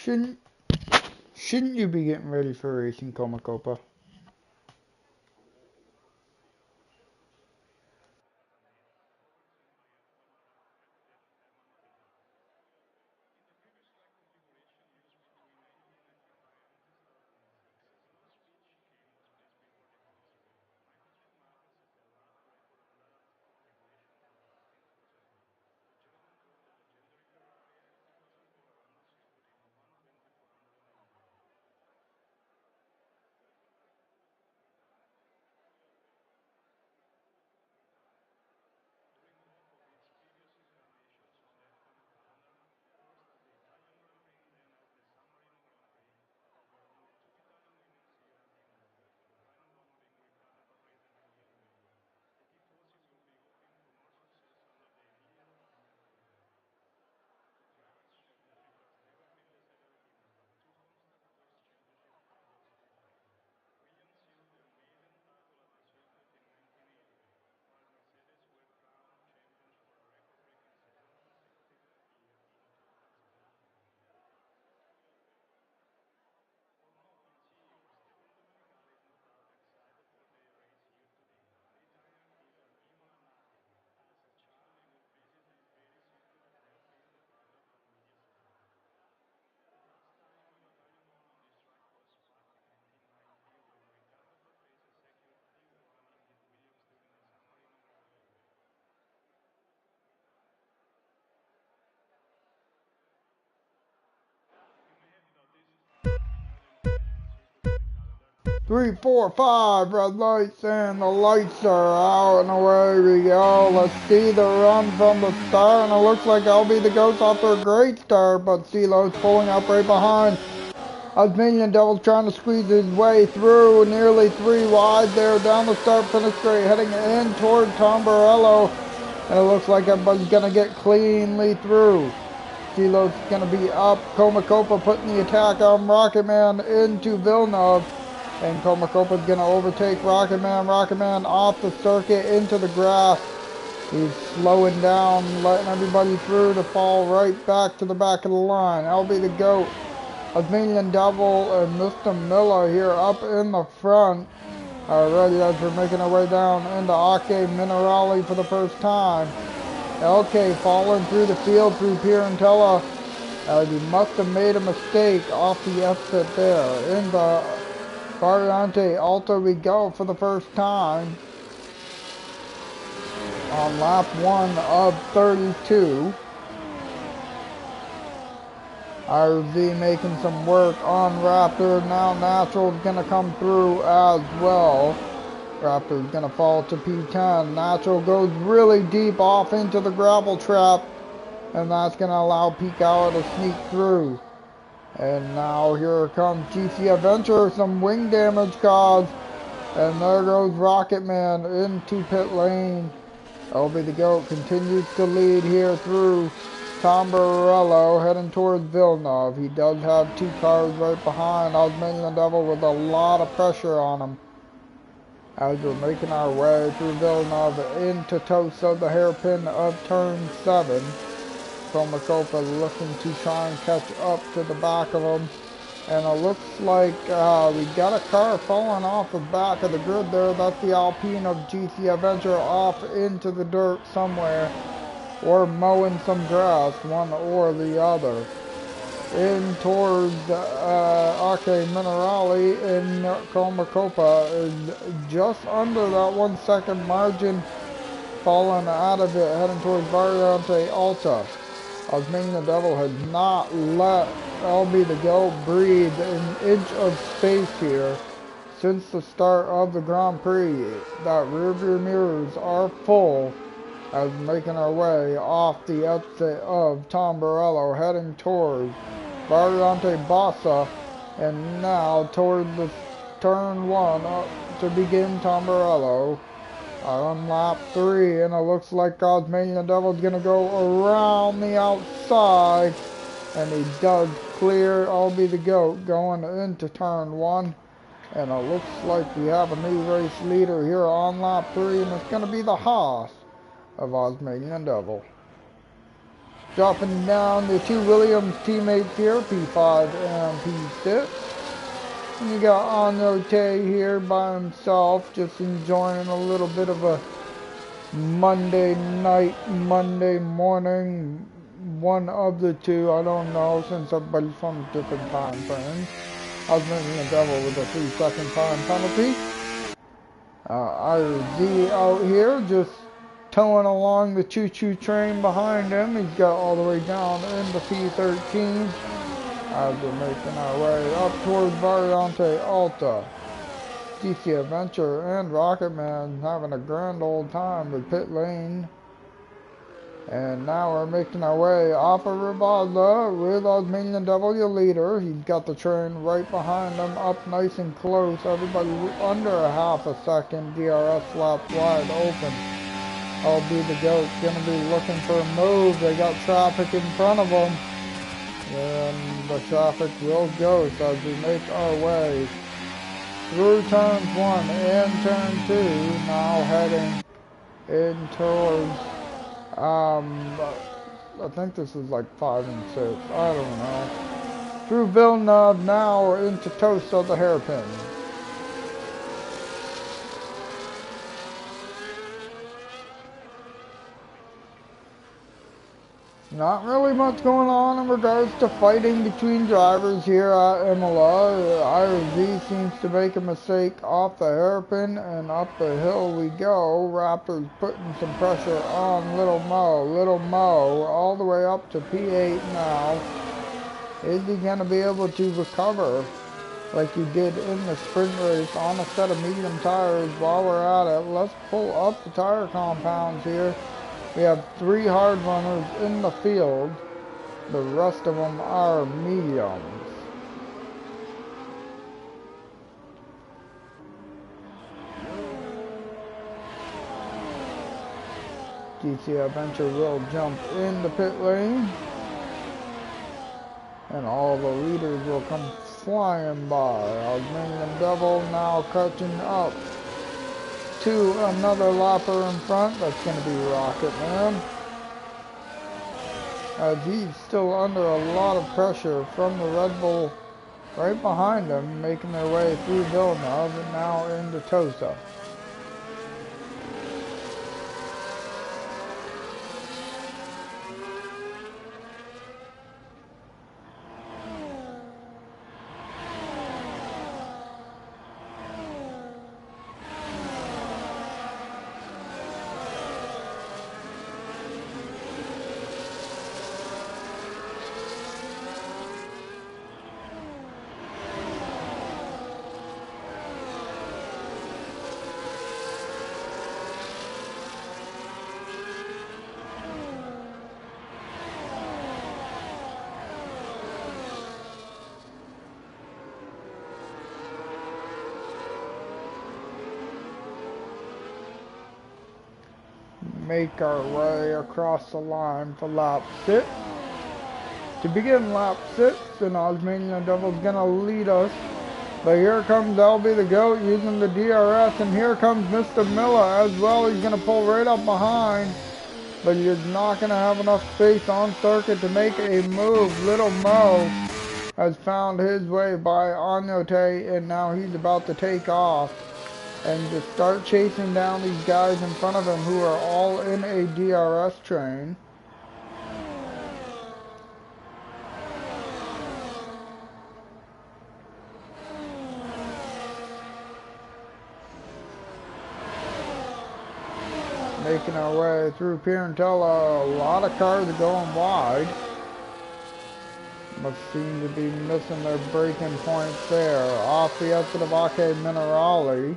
Shouldn't shouldn't you be getting ready for racing, Comacopa? Three, four, five red lights, and the lights are out, and away we go. Let's see the run from the start, and it looks like LB the Ghost off to a great start, but CeeLo's pulling up right behind. Osmanian Devil's trying to squeeze his way through, nearly 3 wide there, down the start finish straight, heading in toward Tom Borello, and it looks like everybody's gonna get cleanly through. CeeLo's gonna be up, Comacopa putting the attack on Rocket Man into Villeneuve. And Comacopa's going to overtake Rocket Man. Rocket Man off the circuit into the grass. He's slowing down, letting everybody through to fall right back to the back of the line. LB the Goat, Osmanian Devil, and Mr. Miller here up in the front. Alrighty, as we're making our way down into Ake Minerali for the first time. LK falling through the field through Pirantella. He must have made a mistake off the exit there. In the Variante Alta we go for the first time on lap 1 of 32. RZ making some work on Raptor. Now Natural's going to come through as well. Raptor's going to fall to P10. Natural goes really deep off into the gravel trap, and that's going to allow Pikawa to sneak through. And now here comes GC Adventure, some wing damage caused. And there goes Rocket Man into pit lane. LB the Goat continues to lead here through Tom Borello, heading towards Villeneuve. He does have 2 cars right behind Osmanian Devil with a lot of pressure on him. As we're making our way through Villeneuve into Tosa, the hairpin of turn 7. Comacopa looking to try and catch up to the back of him, and it looks like we got a car falling off the back of the grid there. That's the Alpine of GC Adventure off into the dirt somewhere, or mowing some grass, one or the other. In towards Ake Minerali, and Comacopa is just under that 1 second margin, falling out of it, heading towards Variante Alta. Osmanian Devil has not let LB the Goat breathe an inch of space here since the start of the Grand Prix. That rear view mirrors are full as making our way off the exit of Tom Borello, heading towards Variante Bassa, and now toward the turn 1 to begin Tom Borello. On lap 3, and it looks like Osmanian Devil's going to go around the outside, and he does clear LB the Goat going into turn 1, and it looks like we have a new race leader here on lap 3, and it's going to be the Haas of Osmanian Devil. Dropping down the two Williams teammates here, P5 and P6. And you got Anote here by himself, just enjoying a little bit of a Monday night, Monday morning, one of the two, I don't know, since everybody's from different time frames. I was making the devil with a 3-second time penalty. IRZ out here, just towing along the choo-choo train behind him. He's got all the way down into P13 as we're making our way up towards Variante Alta. DC Adventure and Rocketman having a grand old time with pit lane. And now we're making our way off of Rivada with Osmanian Devil, your leader. He's got the train right behind him, up nice and close. Everybody under a half a second. DRS lap wide open. I'll be the goat. Gonna be looking for a move. They got traffic in front of them. And the traffic will ghost as we make our way through turns 1 and turn 2. Now heading in towards I think this is like 5 and 6. I don't know. Through Villeneuve now into Tosa, the hairpin. Not really much going on in regards to fighting between drivers here at Imola. IRZ seems to make a mistake off the hairpin, and up the hill we go. Raptors putting some pressure on Little Mo. Little Mo all the way up to P8 now. Is he going to be able to recover like he did in the sprint race on a set of medium tires? While we're at it, let's pull up the tire compounds here. We have 3 hard runners in the field. The rest of them are mediums. DC Adventure will jump in the pit lane. And all the leaders will come flying by. Osmanian Devil now catching up to another lapper in front. That's going to be Rocket Man. He's still under a lot of pressure from the Red Bull right behind him, making their way through Villeneuve and now into Tosa. Make our way across the line for lap 6. To begin lap 6, and Osmanian Devil's gonna lead us. But here comes LB the GOAT using the DRS, and here comes Mr. Miller as well. He's gonna pull right up behind, but you're not gonna have enough space on circuit to make a move. Little Mo has found his way by Anote, and now he's about to take off and to start chasing down these guys in front of him who are all in a DRS train. Making our way through Pirantella, a lot of cars are going wide. Must seem to be missing their braking points there. Off the exit of Ake Minerali.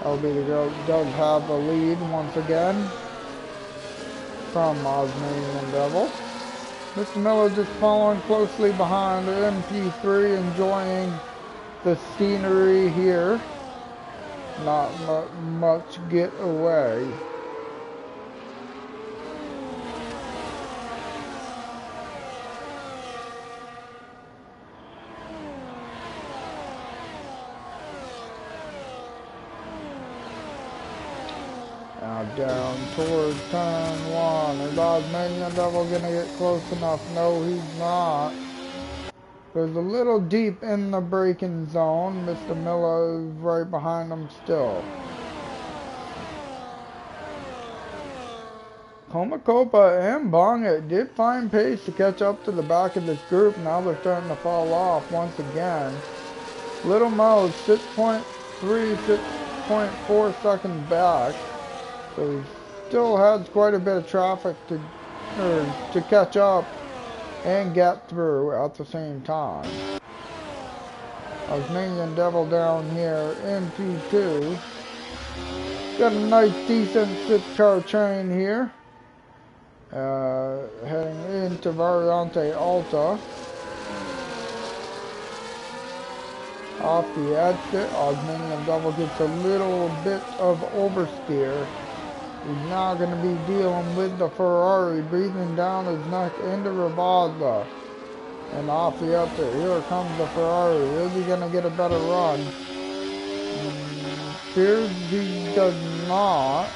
LB the GOAT does have the lead once again from Osmanian Devil. Mr. Miller just following closely behind the MP3, enjoying the scenery here. Not much get away. Now down towards turn 1. Is Osmanian Devil gonna get close enough? No, he's not. There's a little deep in the braking zone. Mr. Miller is right behind him still. Comacopa and Bonga did find pace to catch up to the back of this group. Now they're starting to fall off once again. Little Mo 6.3, 6.4 seconds back. So he still has quite a bit of traffic to catch up and get through at the same time. Osmanian Devil down here in P2. Got a nice decent 6-car train here. Heading into Variante Alta. Off the exit, Osmanian Devil gets a little bit of oversteer. He's now going to be dealing with the Ferrari, breathing down his neck into Ravazza. And off the exit, here comes the Ferrari. Is he going to get a better run? Appears he does not.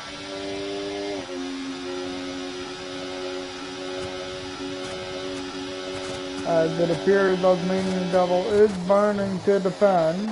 As it appears, Osmanian Devil is burning to defend.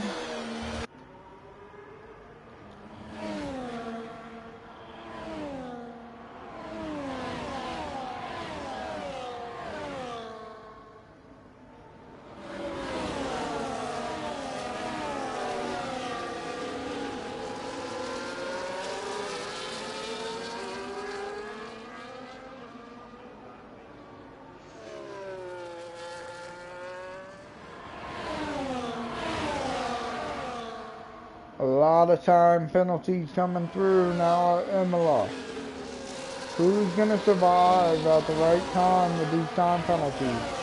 A lot of time penalties coming through now at Imola. Who's going to survive at the right time with these time penalties?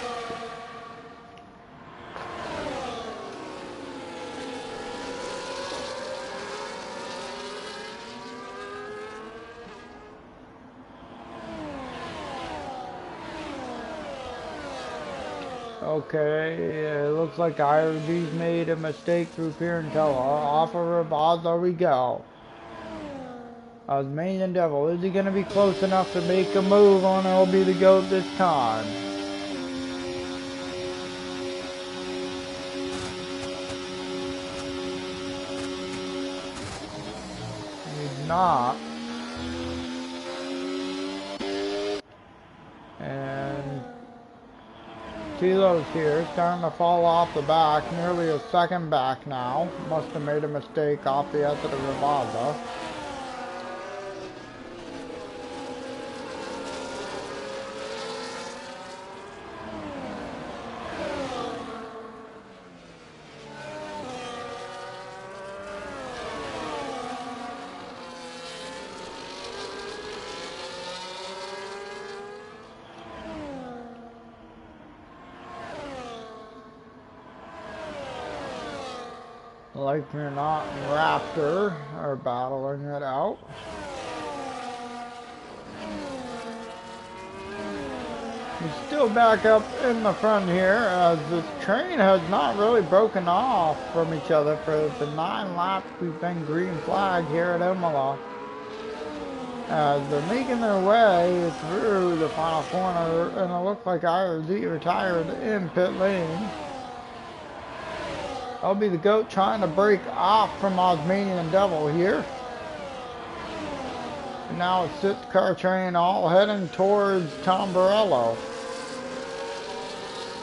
Okay, it looks like IRG's made a mistake through Pirantella. Off of Ravazza we go. Osmanian Devil, is he going to be close enough to make a move on LB the GOAT this time? He's not. And Tilo's here, starting to fall off the back, nearly a second back now. Must have made a mistake off the exit of Ravazza. Like we're not and Raptor are battling it out. He's still back up in the front here as this train has not really broken off from each other for the 9 laps we've been green flag here at Imola. As they're making their way through the final corner, and it looks like IRZ retired in pit lane. LB the GOAT trying to break off from Osmanian Devil here. And now it's 6-car train all heading towards Tamburello.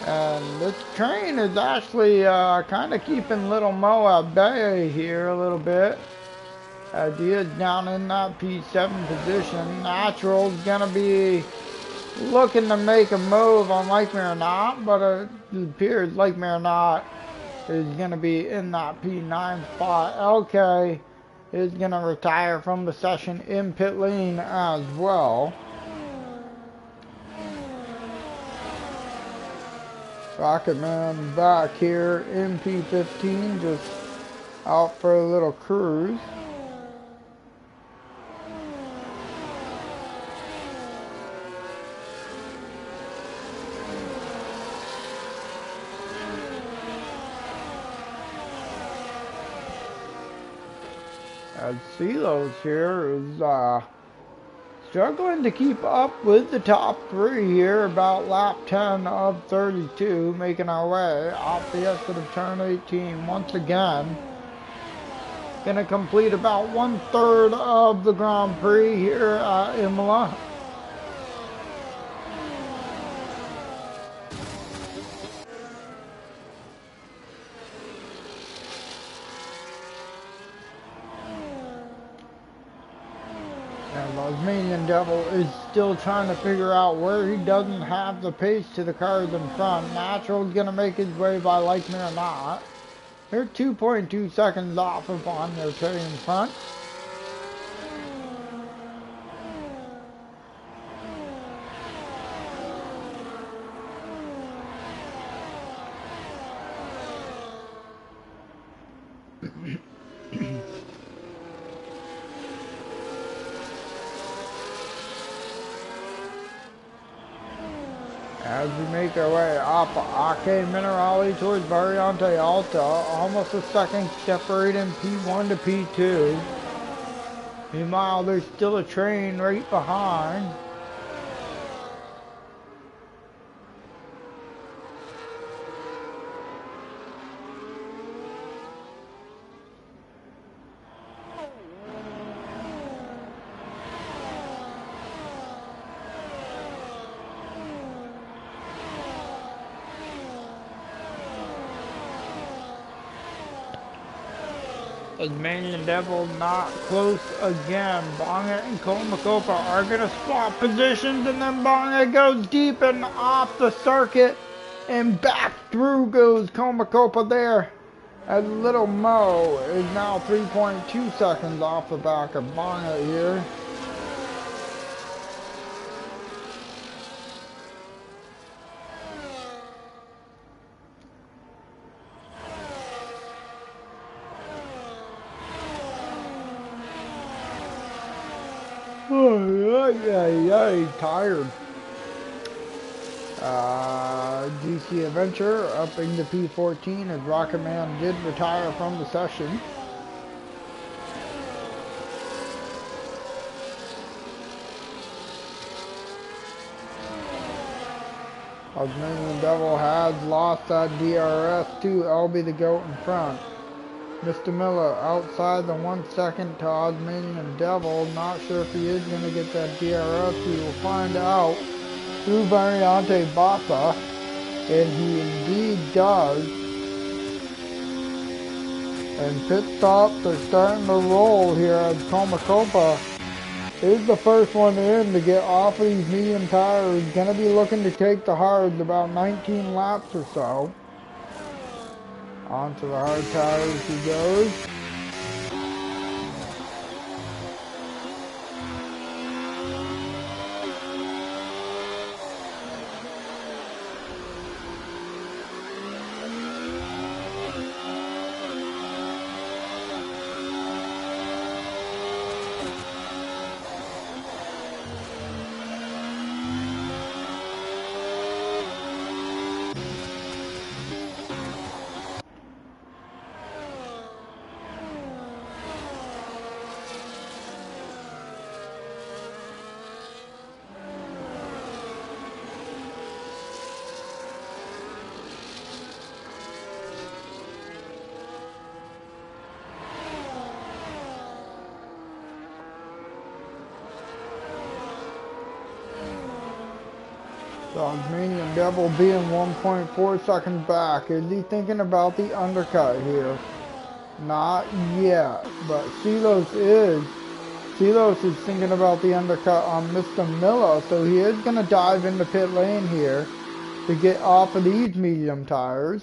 And this train is actually kind of keeping Little Mo at bay here a little bit. As he is down in that P7 position. Natural's going to be looking to make a move on Like Me or Not, but it appears Like Me or Not is going to be in that P9 spot. LK is going to retire from the session in pit lane as well. Rocketman back here in P15, just out for a little cruise. Silos here is struggling to keep up with the top three here, about lap 10 of 32, making our way off the exit of turn 18 once again. Gonna complete about 1/3 of the Grand Prix here at Imola. And Tasmanian Devil is still trying to figure out where he doesn't have the pace to the cars in front. Natural's going to make his way by like me or not. They're 2.2 seconds off of on their train in front. As we make our way up Ake Minerali towards Variante Alta, almost a second separating P1 to P2. Meanwhile, there's still a train right behind. Tasmanian Devil not close again. Bonga and Komakopa are going to swap positions, and then Bonga goes deep and off the circuit, and back through goes Komakopa there. As Little Mo is now 3.2 seconds off the back of Bonga here. Tired. DC Adventure up into P14 as Rocket Man did retire from the session. Tasmanian Devil has lost that DRS to LB the Goat in front. Mr. Miller outside the 1 second to Tasmanian Devil. Not sure if he is going to get that DRS. We will find out through Variante Bassa. And he indeed does. And pit stops are starting to roll here as Komakopa is the first one in to get off of these medium tires. Going to be looking to take the hards about 19 laps or so. Onto the hard tires he goes. Tasmanian Devil being 1.4 seconds back. Is he thinking about the undercut here? Not yet, but Silos is thinking about the undercut on Mr. Miller, so he is going to dive into pit lane here to get off of these medium tires.